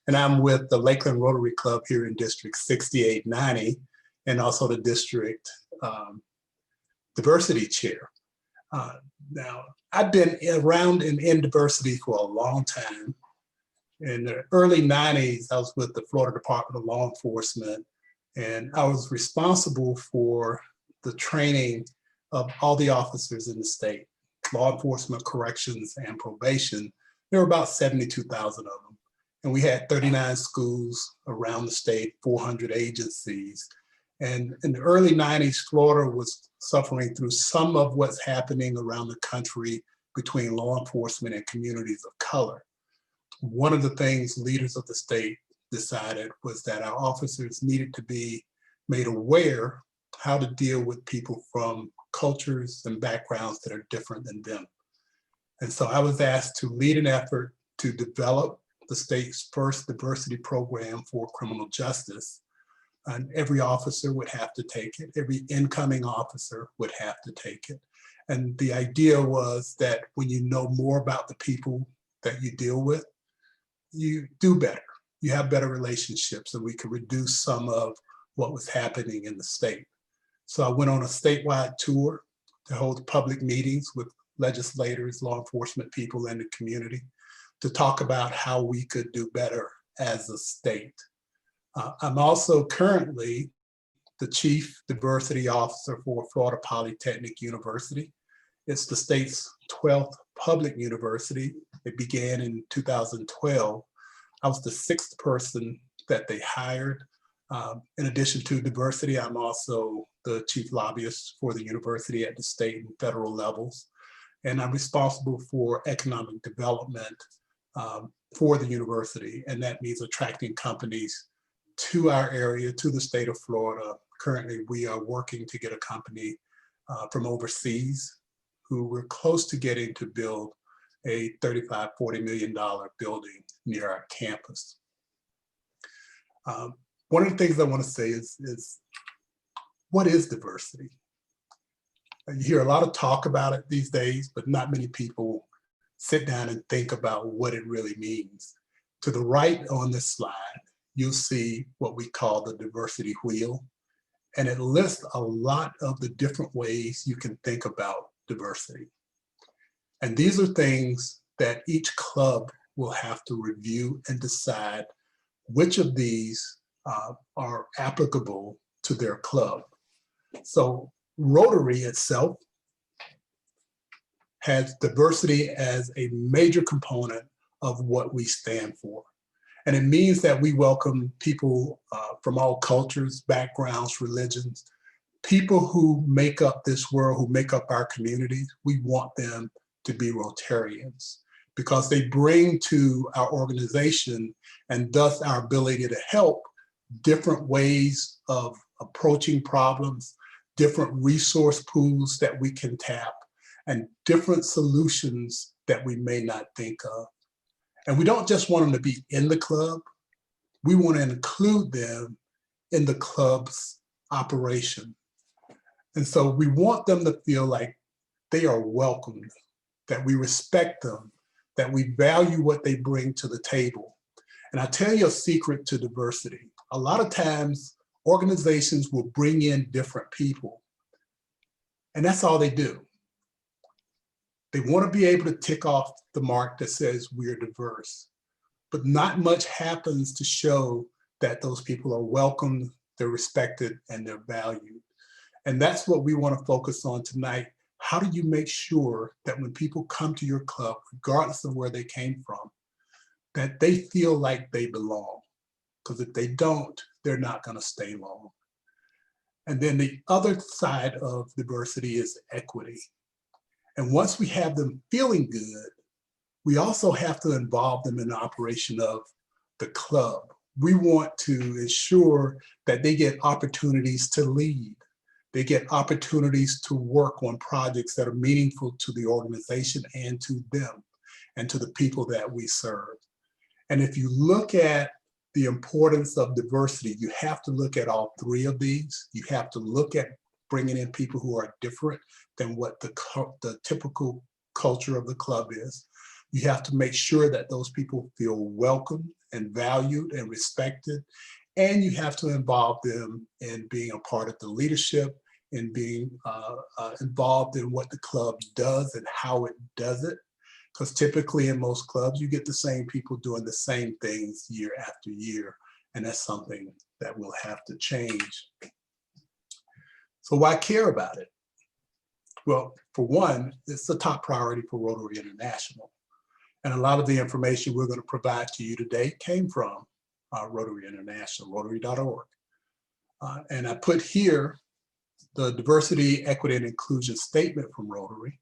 and I'm with the Lakeland Rotary Club here in District 6890, and also the District Diversity Chair. Now, I've been around in diversity for a long time. In the early 90s, I was with the Florida Department of Law Enforcement, and I was responsible for the training of all the officers in the state, law enforcement, corrections, and probation. There were about 72,000 of them. And we had 39 schools around the state, 400 agencies. And in the early 90s, Florida was suffering through some of what's happening around the country between law enforcement and communities of color. One of the things leaders of the state decided was that our officers needed to be made aware how to deal with people from cultures and backgrounds that are different than them. And so I was asked to lead an effort to develop the state's first diversity program for criminal justice. And every officer would have to take it. Every incoming officer would have to take it. And the idea was that when you know more about the people that you deal with, you do better. You have better relationships, and we could reduce some of what was happening in the state. So I went on a statewide tour to hold public meetings with legislators, law enforcement people in the community to talk about how we could do better as a state. I'm also currently the Chief Diversity Officer for Florida Polytechnic University. It's the state's 12th public university. It began in 2012. I was the 6th person that they hired. In addition to diversity, I'm also the chief lobbyist for the university at the state and federal levels. And I'm responsible for economic development for the university. And that means attracting companies to our area, to the state of Florida. Currently, we are working to get a company from overseas who we're close to getting to build a $35, $40 million building near our campus. One of the things I want to say is what is diversity? You hear a lot of talk about it these days, but not many people sit down and think about what it really means. To the right on this slide, you'll see what we call the diversity wheel, and it lists a lot of the different ways you can think about diversity. And these are things that each club will have to review and decide which of these are applicable to their club. So Rotary itself has diversity as a major component of what we stand for. And it means that we welcome people from all cultures, backgrounds, religions, people who make up this world, who make up our communities. We want them to be Rotarians because they bring to our organization and thus our ability to help different ways of approaching problems, different resource pools that we can tap, and different solutions that we may not think of. And we don't just want them to be in the club, we want to include them in the club's operation. And so we want them to feel like they are welcomed, that we respect them, that we value what they bring to the table. And I'll tell you a secret to diversity. A lot of times organizations will bring in different people, and that's all they do. They want to be able to tick off the mark that says we're diverse, but not much happens to show that those people are welcomed, they're respected, and they're valued. And that's what we want to focus on tonight. How do you make sure that when people come to your club, regardless of where they came from, that they feel like they belong? Because if they don't, they're not going to stay long. And then the other side of diversity is equity. And once we have them feeling good, we also have to involve them in the operation of the club. We want to ensure that they get opportunities to lead. They get opportunities to work on projects that are meaningful to the organization and to them and to the people that we serve. And if you look at the importance of diversity, you have to look at all three of these. You have to look at bringing in people who are different than what the typical culture of the club is. You have to make sure that those people feel welcome and valued and respected. And you have to involve them in being a part of the leadership and being involved in what the club does and how it does it. Because typically in most clubs, you get the same people doing the same things year after year. And that's something that will have to change. So why care about it? Well, for one, it's the top priority for Rotary International. And a lot of the information we're going to provide to you today came from Rotary International, rotary.org. And I put here the diversity, equity, and inclusion statement from Rotary,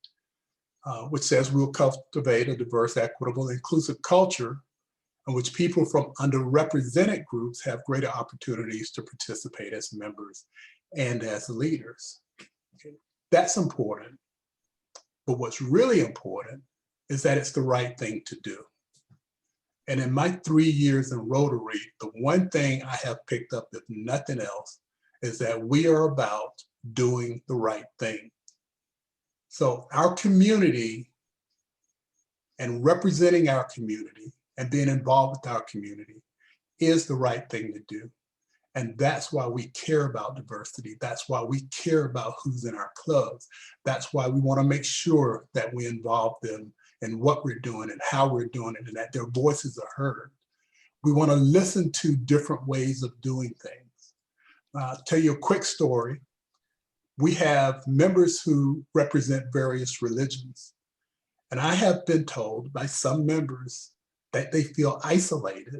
which says we'll cultivate a diverse, equitable, inclusive culture in which people from underrepresented groups have greater opportunities to participate as members and as leaders. Okay. That's important. But what's really important is that it's the right thing to do. And in my 3 years in Rotary, the one thing I have picked up, if nothing else, is that we are about doing the right thing. So our community and representing our community and being involved with our community is the right thing to do. And that's why we care about diversity. That's why we care about who's in our clubs. That's why we want to make sure that we involve them in what we're doing and how we're doing it and that their voices are heard. We want to listen to different ways of doing things. I'll tell you a quick story. We have members who represent various religions. And I have been told by some members that they feel isolated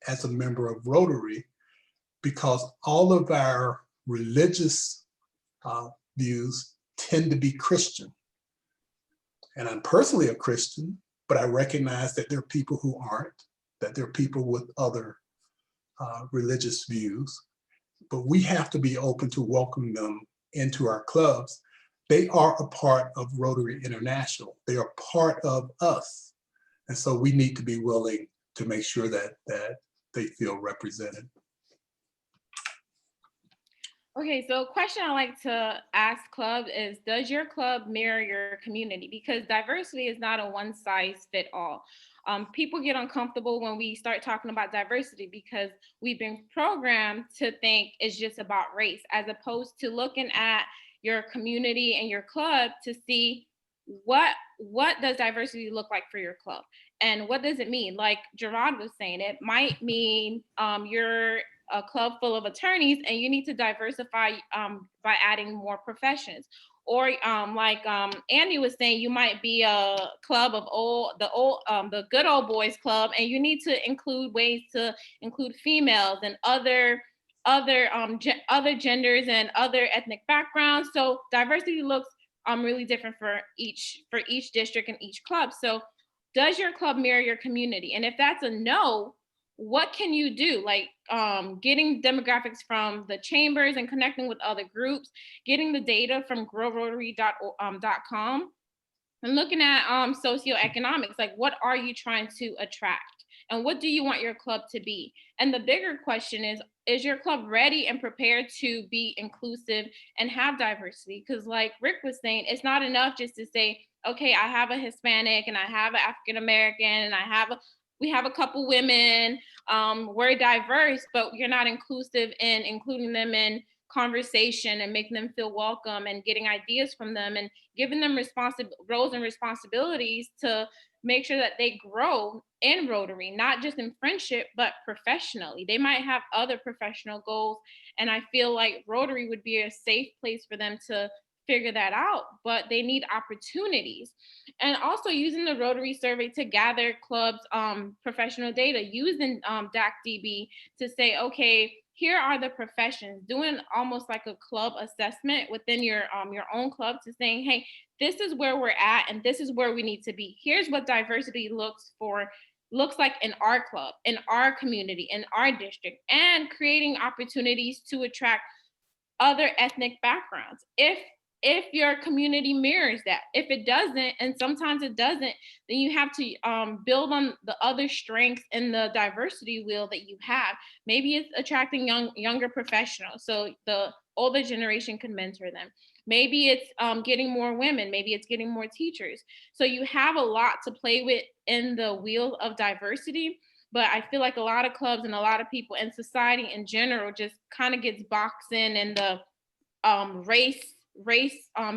as a member of Rotary because all of our religious views tend to be Christian. And I'm personally a Christian, but I recognize that there are people who aren't, that there are people with other religious views, but we have to be open to welcome them into our clubs. They are a part of Rotary International. They are part of us. And so we need to be willing to make sure that they feel represented. Okay, so a question I like to ask clubs is, does your club mirror your community? Because diversity is not a one size fit all. People get uncomfortable when we start talking about diversity because we've been programmed to think it's just about race, as opposed to looking at your community and your club to see what does diversity look like for your club and what does it mean? Like Gerard was saying, it might mean you're a club full of attorneys and you need to diversify by adding more professions. Or like Andy was saying, you might be a club of the good old boys club, and you need to include ways to include females and other genders and other ethnic backgrounds. So diversity looks really different for each district and each club. So does your club mirror your community? And if that's a no, what can you do? Like getting demographics from the chambers and connecting with other groups, getting the data from growrotary.com and looking at socioeconomics, like what are you trying to attract? And what do you want your club to be? And the bigger question is your club ready and prepared to be inclusive and have diversity? Because like Rick was saying, it's not enough just to say, okay, I have a Hispanic and I have an African-American and we have a couple women, we're diverse, but you're not inclusive in including them in conversation and making them feel welcome and getting ideas from them and giving them roles and responsibilities to make sure that they grow in Rotary, not just in friendship, but professionally. They might have other professional goals. And I feel like Rotary would be a safe place for them to figure that out, but they need opportunities. And also using the Rotary survey to gather clubs' professional data, using DACDB to say, okay, here are the professions, doing almost like a club assessment within your own club to saying, hey, this is where we're at and this is where we need to be. Here's what diversity looks like in our club, in our community, in our district, and creating opportunities to attract other ethnic backgrounds. If your community mirrors that. If it doesn't, and sometimes it doesn't, then you have to build on the other strengths in the diversity wheel that you have. Maybe it's attracting younger professionals. So the older generation could mentor them. Maybe it's getting more women, maybe it's getting more teachers. So you have a lot to play with in the wheel of diversity. But I feel like a lot of clubs and a lot of people in society in general just kind of gets boxed in the race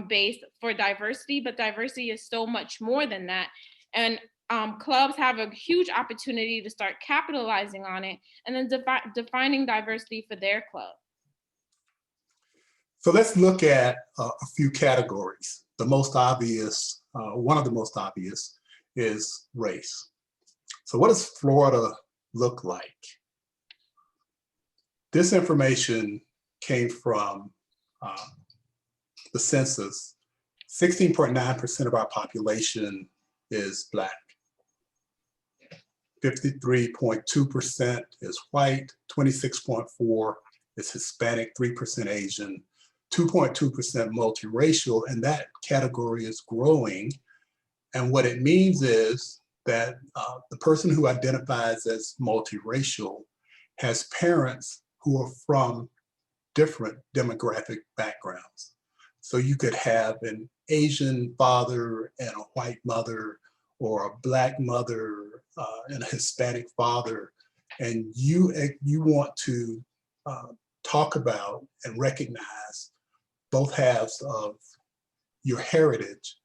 based for diversity, but diversity is so much more than that. And clubs have a huge opportunity to start capitalizing on it and then defining diversity for their club. So let's look at a few categories. The most obvious, one of the most obvious is race. So what does Florida look like? This information came from the census. 16.9% of our population is Black. 53.2% is white, 26.4% is Hispanic, 3% Asian, 2.2% multiracial, and that category is growing. And what it means is that the person who identifies as multiracial has parents who are from different demographic backgrounds. So you could have an Asian father and a white mother, or a Black mother and a Hispanic father, and you want to talk about and recognize both halves of your heritage.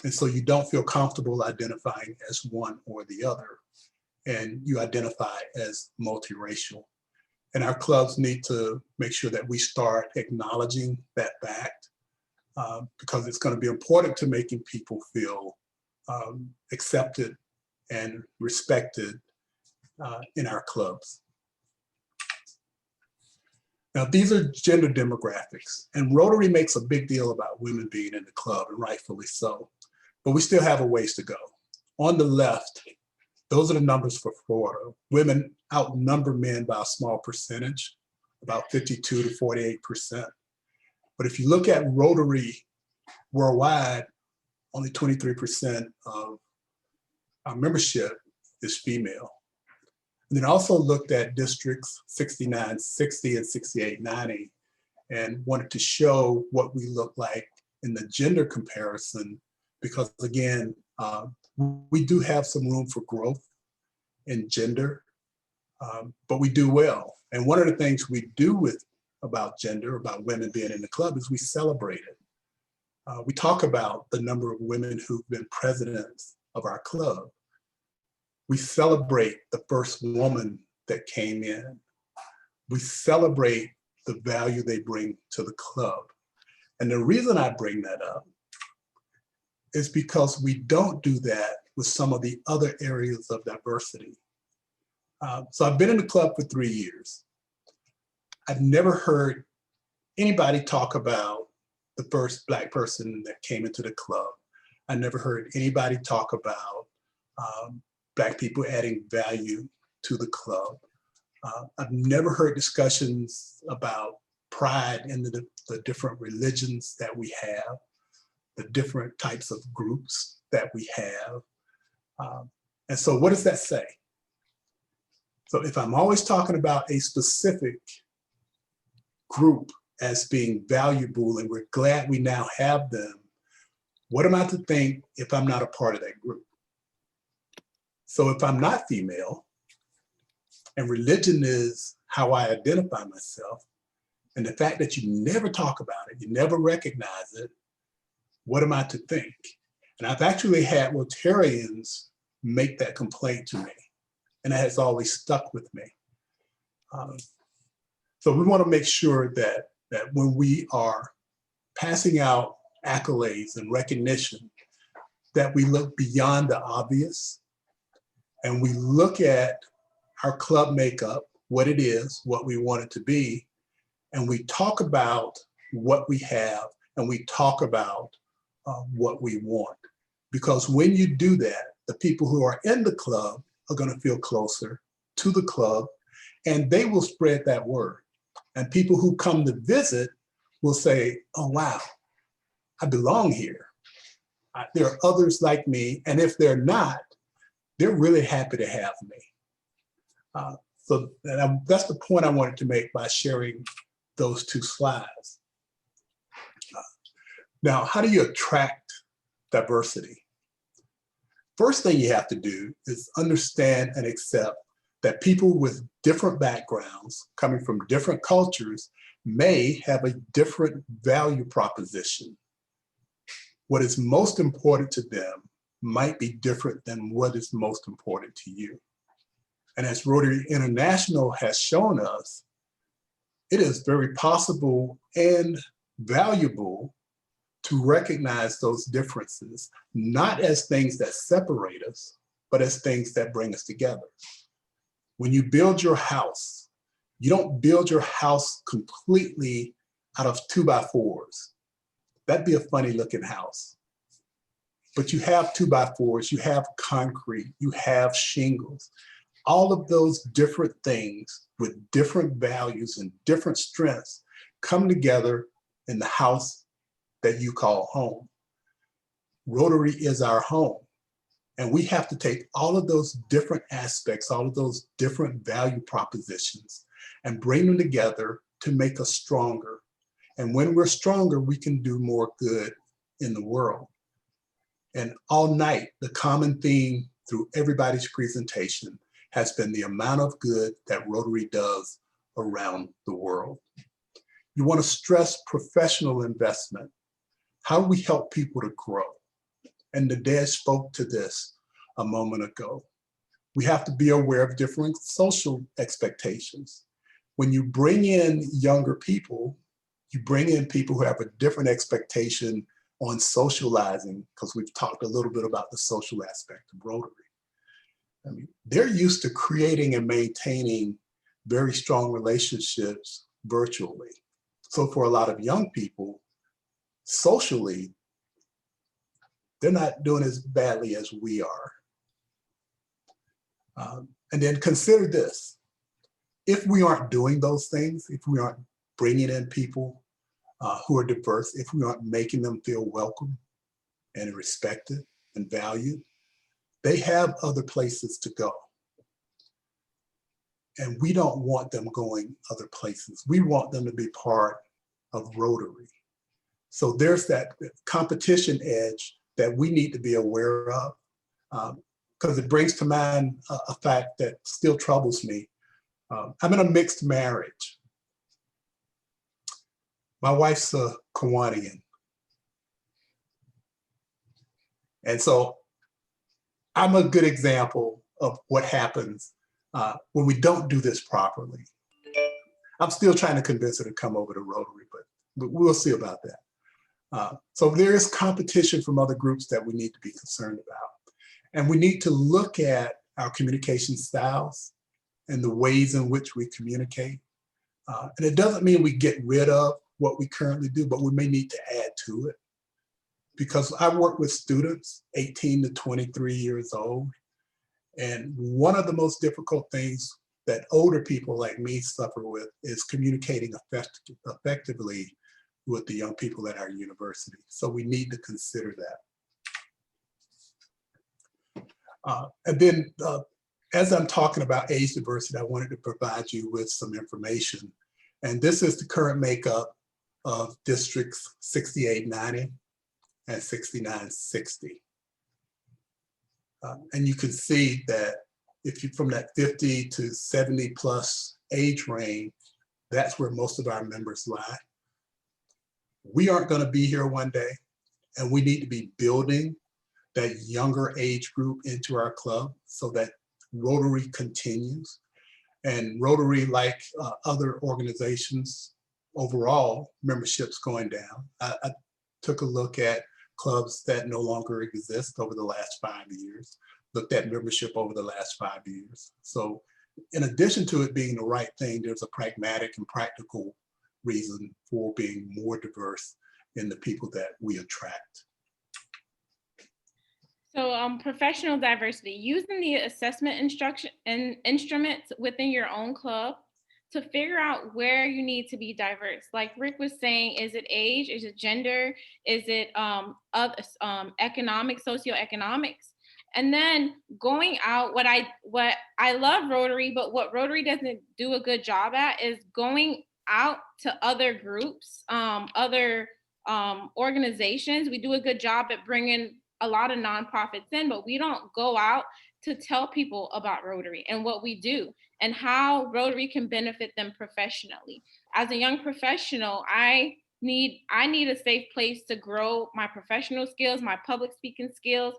And so you don't feel comfortable identifying as one or the other, and you identify as multiracial. And our clubs need to make sure that we start acknowledging that fact, because it's going to be important to making people feel accepted and respected in our clubs. Now, these are gender demographics, and Rotary makes a big deal about women being in the club, and rightfully so, but we still have a ways to go. On the left, those are the numbers for Florida. Women outnumber men by a small percentage, about 52 to 48%. But if you look at Rotary worldwide, only 23% of our membership is female. And then also looked at districts 6960 and 6890 and wanted to show what we look like in the gender comparison, because again, we do have some room for growth in gender, but we do well. And one of the things we do about gender, about women being in the club, is we celebrate it. We talk about the number of women who've been presidents of our club. We celebrate the first woman that came in. We celebrate the value they bring to the club. And the reason I bring that up is because we don't do that with some of the other areas of diversity. So I've been in the club for 3 years. I've never heard anybody talk about the first Black person that came into the club. I never heard anybody talk about Black people adding value to the club. I've never heard discussions about pride in the different religions that we have, the different types of groups that we have. And so what does that say? So if I'm always talking about a specific group as being valuable and we're glad we now have them, what am I to think if I'm not a part of that group? So if I'm not female and religion is how I identify myself, and the fact that you never talk about it, you never recognize it, what am I to think? And I've actually had Rotarians make that complaint to me, and that has always stuck with me. So we want to make sure that when we are passing out accolades and recognition, that we look beyond the obvious and we look at our club makeup, what it is, what we want it to be, and we talk about what we have and we talk about what we want. Because when you do that, the people who are in the club are going to feel closer to the club and they will spread that word. And people who come to visit will say, oh, wow, I belong here. There are others like me. And if they're not, they're really happy to have me. So that's the point I wanted to make by sharing those two slides. Now, how do you attract diversity? First thing you have to do is understand and accept that people with different backgrounds, coming from different cultures, may have a different value proposition. What is most important to them might be different than what is most important to you. And as Rotary International has shown us, it is very possible and valuable to recognize those differences, not as things that separate us, but as things that bring us together. When you build your house, you don't build your house completely out of 2x4s. That'd be a funny looking house. But you have 2x4s, you have concrete, you have shingles. All of those different things with different values and different strengths come together in the house that you call home. Rotary is our home. And we have to take all of those different aspects, all of those different value propositions, and bring them together to make us stronger. And when we're stronger, we can do more good in the world. And all night, the common theme through everybody's presentation has been the amount of good that Rotary does around the world. You want to stress professional investment. How do we help people to grow? And Nadej spoke to this a moment ago. We have to be aware of different social expectations. When you bring in younger people, you bring in people who have a different expectation on socializing, because we've talked a little bit about the social aspect of Rotary. I mean, they're used to creating and maintaining very strong relationships virtually. So for a lot of young people, socially, they're not doing as badly as we are. And then consider this. If we aren't doing those things, if we aren't bringing in people who are diverse, if we aren't making them feel welcome and respected and valued, they have other places to go. And we don't want them going other places. We want them to be part of Rotary. So there's that competition edge that we need to be aware of, because it brings to mind a fact that still troubles me. I'm in a mixed marriage. My wife's a Kiwanian. And so I'm a good example of what happens when we don't do this properly. I'm still trying to convince her to come over to Rotary, but we'll see about that. So there is competition from other groups that we need to be concerned about. And we need to look at our communication styles and the ways in which we communicate. And it doesn't mean we get rid of what we currently do, but we may need to add to it. Because I work with students 18 to 23 years old. And one of the most difficult things that older people like me suffer with is communicating effectively with the young people at our university. So we need to consider that. And then as I'm talking about age diversity, I wanted to provide you with some information. And this is the current makeup of districts 6890 and 6960. And you can see that if you from that 50 to 70 plus age range, that's where most of our members lie. We aren't going to be here one day, and we need to be building that younger age group into our club so that Rotary continues. And Rotary, like other organizations, overall, membership's going down. I took a look at clubs that no longer exist over the last 5 years, looked at membership over the last 5 years. So in addition to it being the right thing, there's a pragmatic and practical reason for being more diverse in the people that we attract. So professional diversity, using the assessment instruction and instruments within your own club to figure out where you need to be diverse. Like Rick was saying, is it age, is it gender, is it economic, socioeconomics? And then going out, what I love Rotary, but what Rotary doesn't do a good job at is going out to other groups, other organizations. We do a good job at bringing a lot of nonprofits in, but we don't go out to tell people about Rotary and what we do and how Rotary can benefit them professionally. As a young professional, I need a safe place to grow my professional skills, my public speaking skills.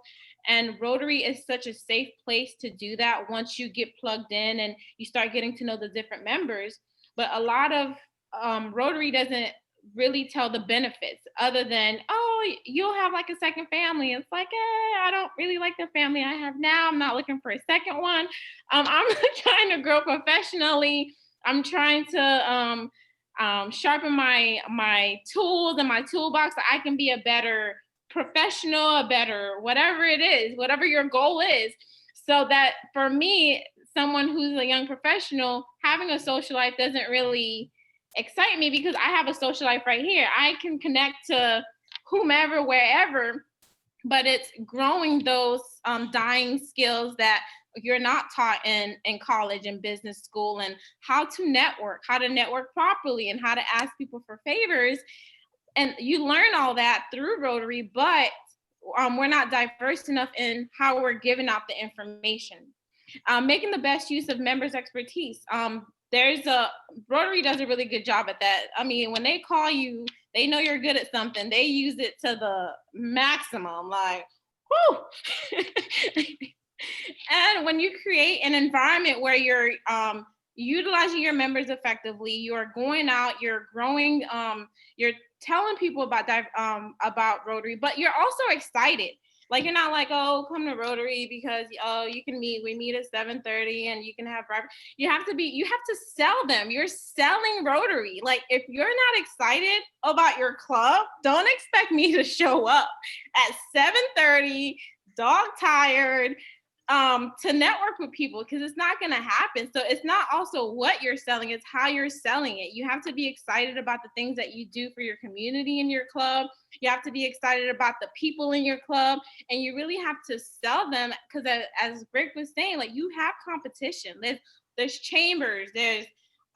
And Rotary is such a safe place to do that once you get plugged in and you start getting to know the different members. But a lot of Rotary doesn't really tell the benefits other than, oh, you'll have like a second family. It's like, I don't really like the family I have now. I'm not looking for a second one. I'm trying to grow professionally. I'm trying to sharpen my tools and my toolbox so I can be a better professional, a better whatever it is, whatever your goal is. So that for me, someone who's a young professional, having a social life doesn't really excite me because I have a social life right here. I can connect to whomever, wherever, but it's growing those dying skills that you're not taught in college and business school, and how to network properly and how to ask people for favors. And you learn all that through Rotary, but we're not diverse enough in how we're giving out the information. Making the best use of members' expertise. Rotary does a really good job at that. I mean, when they call you, they know you're good at something. They use it to the maximum, like, whoo. And when you create an environment where you're utilizing your members effectively, you're going out, you're growing, you're telling people about Rotary, but you're also excited. Like, you're not like, oh, come to Rotary because, oh, we meet at 7:30 and you can have breakfast. You have to sell them. You're selling Rotary. Like, if you're not excited about your club, don't expect me to show up at 7:30, dog tired, to network with people, because it's not going to happen. So it's not also what you're selling, it's how you're selling it. You have to be excited about the things that you do for your community in your club. You have to be excited about the people in your club, and you really have to sell them, because as Rick was saying, like, you have competition. There's chambers, there's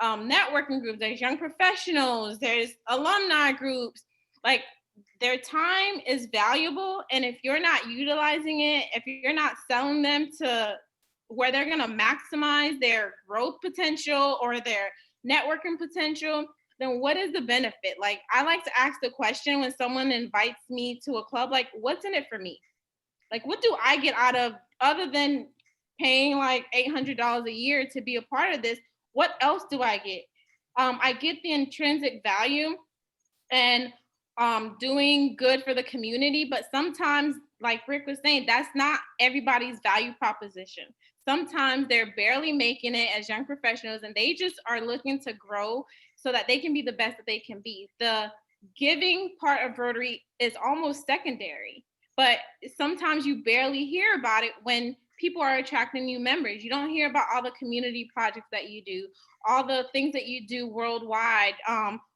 networking groups, there's young professionals, there's alumni groups. Like, their time is valuable, and if you're not utilizing it, if you're not selling them to where they're going to maximize their growth potential or their networking potential, then what is the benefit? Like, I like to ask the question when someone invites me to a club, like, what's in it for me? Like, what do I get out of, other than paying like $800 a year to be a part of this? What else do I get? I get the intrinsic value and doing good for the community, but sometimes, like Rick was saying, that's not everybody's value proposition. Sometimes they're barely making it as young professionals, and they just are looking to grow so that they can be the best that they can be. The giving part of Rotary is almost secondary, but sometimes you barely hear about it when people are attracting new members. You don't hear about all the community projects that you do, all the things that you do worldwide,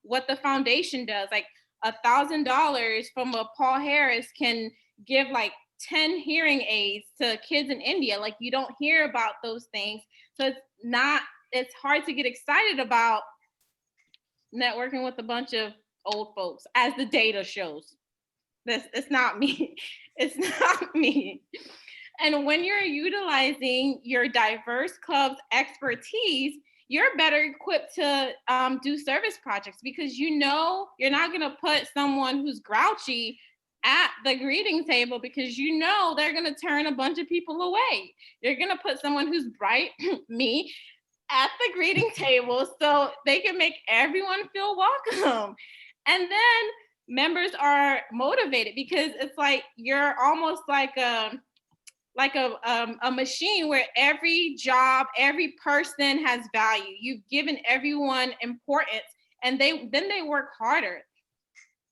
what the foundation does. Like, $1,000 from a Paul Harris can give like 10 hearing aids to kids in India. Like, you don't hear about those things. So it's hard to get excited about networking with a bunch of old folks, as the data shows. It's not me. It's not me. And when you're utilizing your diverse club's expertise, you're better equipped to do service projects, because you know you're not going to put someone who's grouchy at the greeting table, because you know they're going to turn a bunch of people away. You're going to put someone who's bright, me, at the greeting table so they can make everyone feel welcome. And then members are motivated, because it's like you're almost like a machine where every job, every person has value. You've given everyone importance, and then they work harder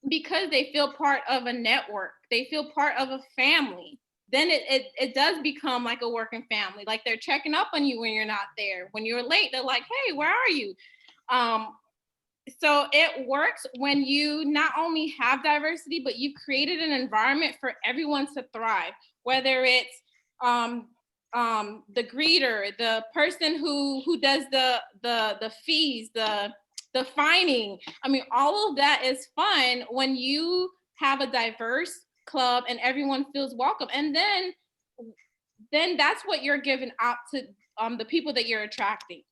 because they feel part of a network. They feel part of a family. Then it does become like a working family. Like, they're checking up on you when you're not there. When you're late, they're like, hey, where are you? So it works when you not only have diversity, but you've created an environment for everyone to thrive, whether it's the greeter, the person who does the fees, the the fining. I mean, all of that is fun when you have a diverse club and everyone feels welcome. And then that's what you're giving out to the people that you're attracting.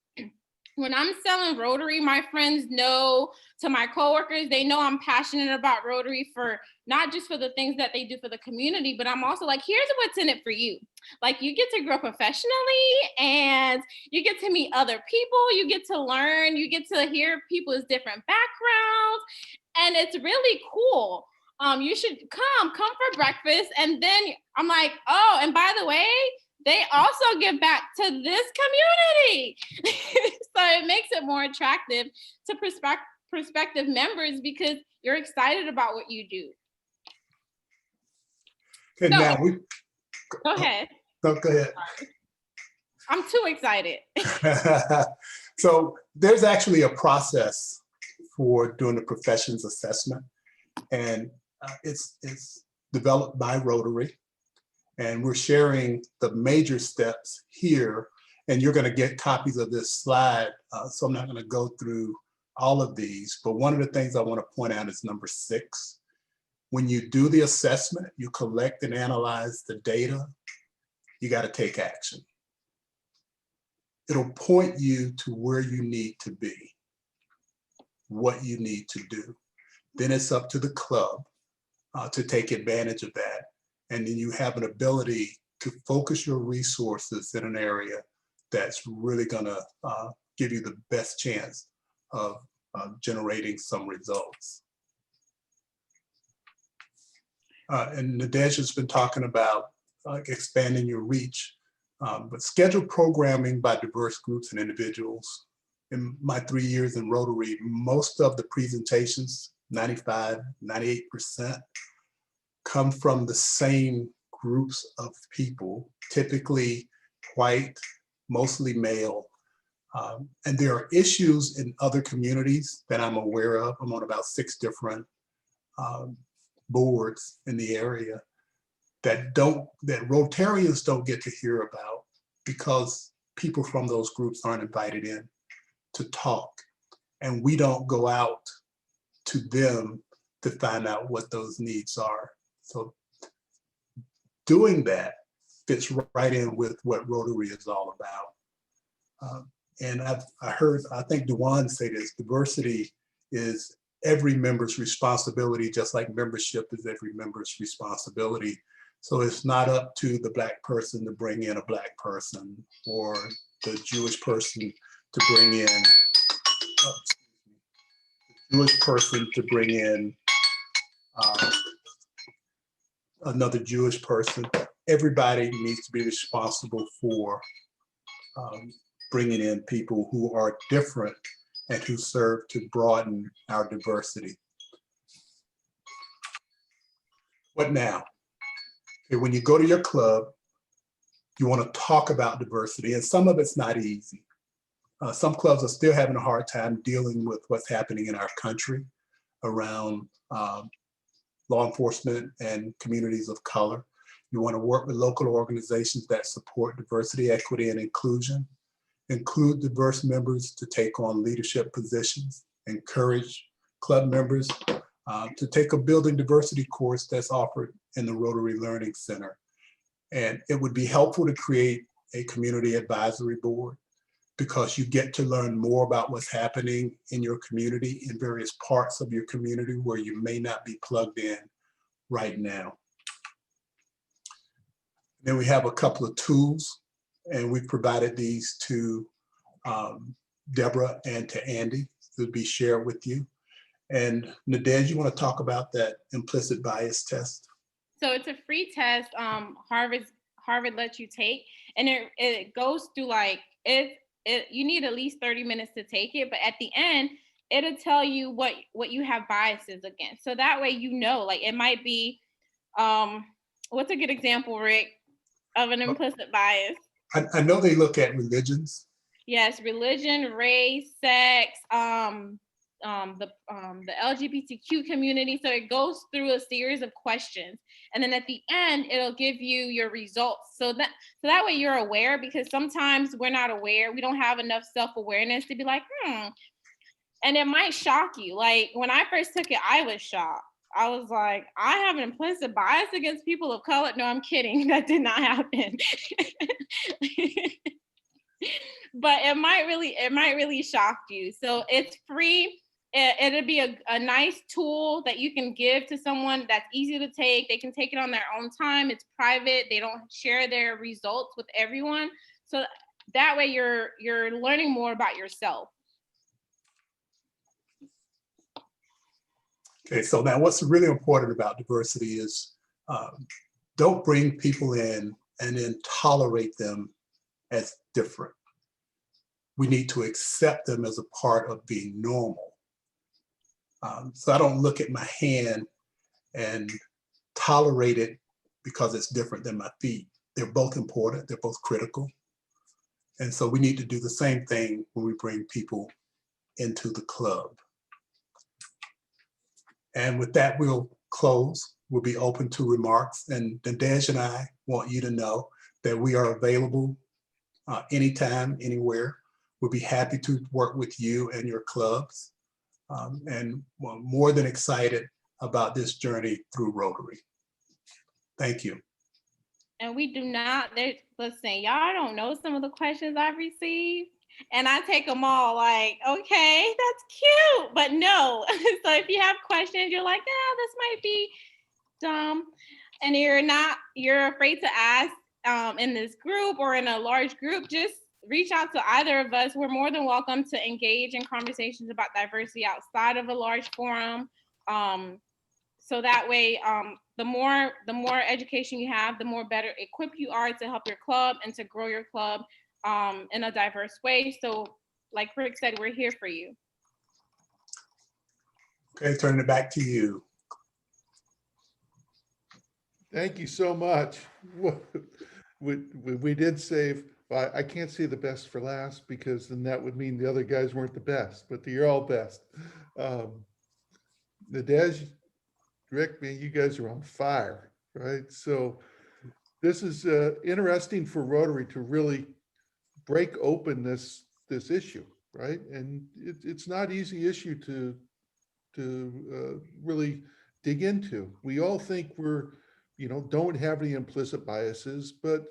When I'm selling Rotary, my friends know, to my coworkers, they know I'm passionate about Rotary for not just for the things that they do for the community, but I'm also like, here's what's in it for you. Like, you get to grow professionally and you get to meet other people, you get to learn, you get to hear people's different backgrounds, and it's really cool. You should come for breakfast. And then I'm like, oh, and by the way, they also give back to this community. So it makes it more attractive to prospective members because you're excited about what you do. And so, now go ahead. Go ahead. Sorry. I'm too excited. So there's actually a process for doing the professions assessment, and it's developed by Rotary. And we're sharing the major steps here, and you're going to get copies of this slide. So I'm not going to go through all of these, but one of the things I want to point out is number 6. When you do the assessment, you collect and analyze the data, you got to take action. It'll point you to where you need to be, what you need to do. Then it's up to the club to take advantage of that. And then you have an ability to focus your resources in an area that's really gonna give you the best chance of generating some results. And Nadej has been talking about expanding your reach, but scheduled programming by diverse groups and individuals. In my 3 years in Rotary, most of the presentations, 95, 98%, come from the same groups of people, typically white, mostly male. And there are issues in other communities that I'm aware of. I'm on about 6 different boards in the area that Rotarians don't get to hear about because people from those groups aren't invited in to talk. And we don't go out to them to find out what those needs are. So doing that fits right in with what Rotary is all about. And I think Dewan say this, diversity is every member's responsibility, just like membership is every member's responsibility. So it's not up to the Black person to bring in a Black person or the Jewish person to bring in, another Jewish person. Everybody needs to be responsible for bringing in people who are different and who serve to broaden our diversity. What now? Okay, when you go to your club, you want to talk about diversity, and some of it's not easy. Some clubs are still having a hard time dealing with what's happening in our country around law enforcement and communities of color. You want to work with local organizations that support diversity, equity, and inclusion. Include diverse members to take on leadership positions. Encourage club members to take a building diversity course that's offered in the Rotary Learning Center. And it would be helpful to create a community advisory board because you get to learn more about what's happening in your community, in various parts of your community where you may not be plugged in right now. Then we have a couple of tools, and we've provided these to Deborah and to Andy to be shared with you. And Nadej, you want to talk about that implicit bias test? So it's a free test Harvard lets you take, and it goes through like, you need at least 30 minutes to take it, but at the end, it'll tell you what you have biases against. So that way, you know, like it might be, what's a good example, Rick, of an implicit bias? I know they look at religions. Yes, religion, race, sex, the LGBTQ community. So it goes through a series of questions, and then at the end, it'll give you your results. So that way you're aware, because sometimes we're not aware. We don't have enough self-awareness to be like, And it might shock you. Like when I first took it, I was shocked. I was like, I have an implicit bias against people of color. No, I'm kidding. That did not happen. But it might really shock you. So it's free. It'll be a nice tool that you can give to someone that's easy to take. They can take it on their own time. It's private. They don't share their results with everyone. So that way you're learning more about yourself. Okay, so now what's really important about diversity is don't bring people in and then tolerate them as different. We need to accept them as a part of being normal. So I don't look at my hand and tolerate it because it's different than my feet. They're both important, they're both critical. And so we need to do the same thing when we bring people into the club. And with that, we'll close. We'll be open to remarks. And Nadej and I want you to know that we are available anytime, anywhere. We'll be happy to work with you and your clubs. And we're more than excited about this journey through Rotary. Thank you. And we do not, listen, y'all don't know some of the questions I've received. And I take them all like, okay, that's cute, but no. So if you have questions, you're like, this might be dumb. And you're afraid to ask in this group or in a large group, just reach out to either of us. We're more than welcome to engage in conversations about diversity outside of a large forum. So that way, the more education you have, the more better equipped you are to help your club and to grow your club in a diverse way. So like Rick said, we're here for you. Okay, turning it back to you. Thank you so much. We did save, I can't say the best for last because then that would mean the other guys weren't the best, but you're all best. Nadej, Rick, man, you guys are on fire, right? So this is interesting for Rotary to really break open this issue, right? And it's not easy issue to really dig into. We all think we're, don't have any implicit biases, but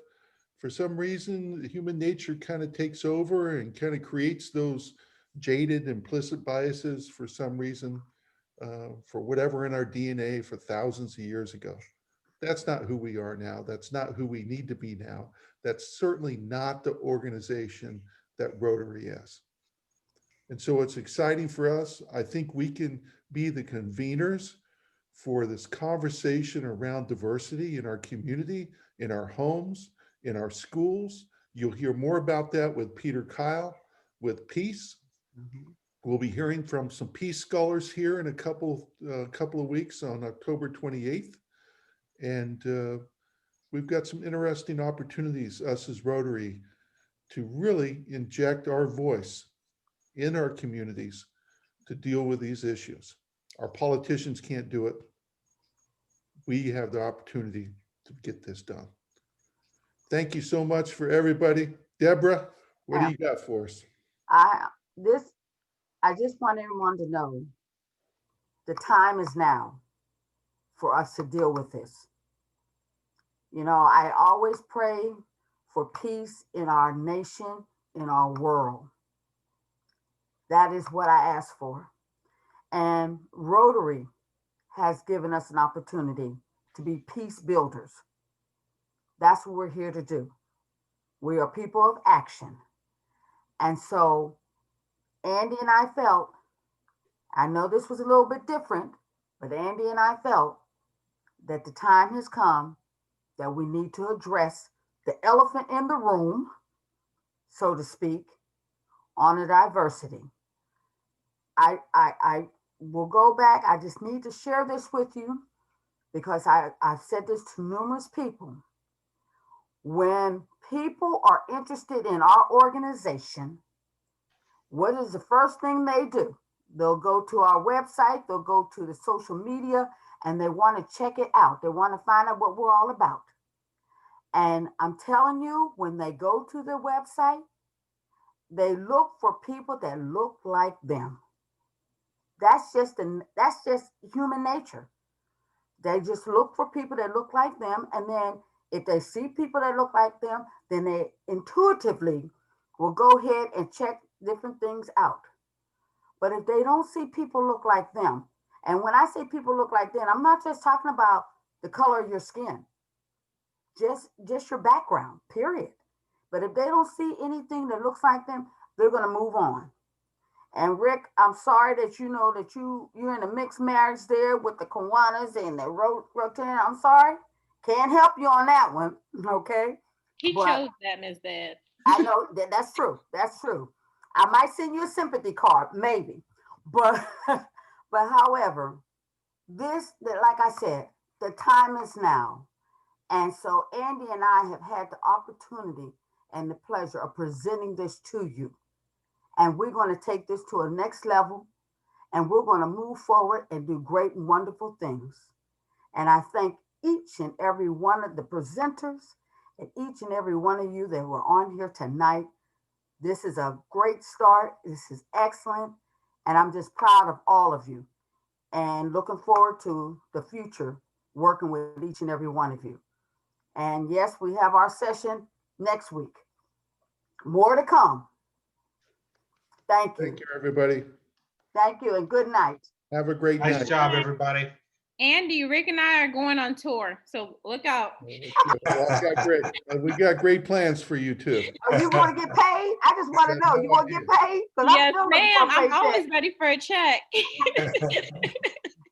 for some reason, human nature kind of takes over and kind of creates those jaded implicit biases for some reason, for whatever in our DNA for thousands of years ago. That's not who we are now. That's not who we need to be now. That's certainly not the organization that Rotary is. And so it's exciting for us. I think we can be the conveners for this conversation around diversity in our community, in our homes, in our schools. You'll hear more about that with Peter Kyle, with Peace. We'll be hearing from some Peace scholars here in a couple of weeks on October 28th. And we've got some interesting opportunities, us as Rotary, to really inject our voice in our communities to deal with these issues. Our politicians can't do it. We have the opportunity to get this done. Thank you so much for everybody. Deborah, what do you got for us? I just want everyone to know the time is now for us to deal with this. I always pray for peace in our nation, in our world. That is what I ask for. And Rotary has given us an opportunity to be peace builders. That's what we're here to do. We are people of action. And so Andy and I felt, I know this was a little bit different, but Andy and I felt that the time has come that we need to address the elephant in the room, so to speak, on the diversity. I will go back. I just need to share this with you because I've said this to numerous people. When people are interested in our organization, what is the first thing they do? They'll go to our website, they'll go to the social media, and they want to check it out. They want to find out what we're all about. And I'm telling you, when they go to the website, they look for people that look like them. That's just human nature. They just look for people that look like them, and then if they see people that look like them, then they intuitively will go ahead and check different things out. But if they don't see people look like them, and when I say people look like them, I'm not just talking about the color of your skin, just your background, period. But if they don't see anything that looks like them, they're going to move on. And Rick, I'm sorry that you know that you're in a mixed marriage there with the Kiwanis and the Rotarian. I'm sorry. Can't help you on that one. Okay. He chose them as that. I know that's true. That's true. I might send you a sympathy card, maybe. But however, like I said, the time is now. And so Andy and I have had the opportunity and the pleasure of presenting this to you. And we're going to take this to a next level, and we're going to move forward and do great and wonderful things. And I thank each and every one of the presenters and each and every one of you that were on here tonight. This is a great start. This is excellent. And I'm just proud of all of you and looking forward to the future working with each and every one of you. And yes, we have our session next week. More to come. Thank you. Thank you, everybody. Thank you and good night. Have a great night. Nice job, everybody. Andy, Rick and I are going on tour, so look out. We got great plans for you too. Oh, you want to get paid? I just want to know, you want to get paid? Yes, ma'am. I'm always ready for a check.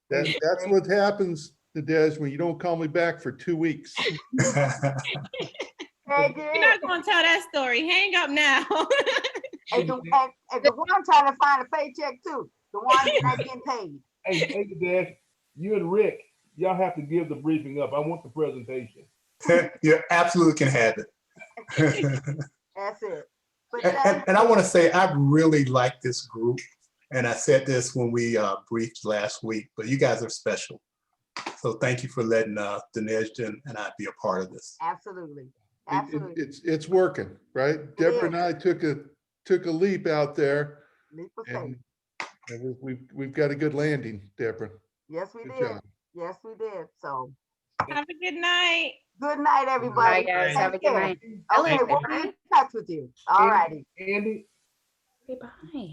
That's what happens, Nadej, when you don't call me back for 2 weeks. You're not going to tell that story. Hang up now. And the one trying to find a paycheck too. The one not getting paid. Hey, Dad, you and Rick, y'all have to give the briefing up. I want the presentation. You absolutely can have it. That's it. And I want to say, I really like this group. And I said this when we briefed last week, but you guys are special. So thank you for letting Dinesh and I be a part of this. Absolutely. It's working, right? Deborah and I took a leap out there, and we've got a good landing, Deborah. Yes, we did. Job. Yes, we did. So have a good night. Good night, everybody. Bye, guys. Have a good night. Okay, we'll be in touch with you. All righty. Andy. Bye.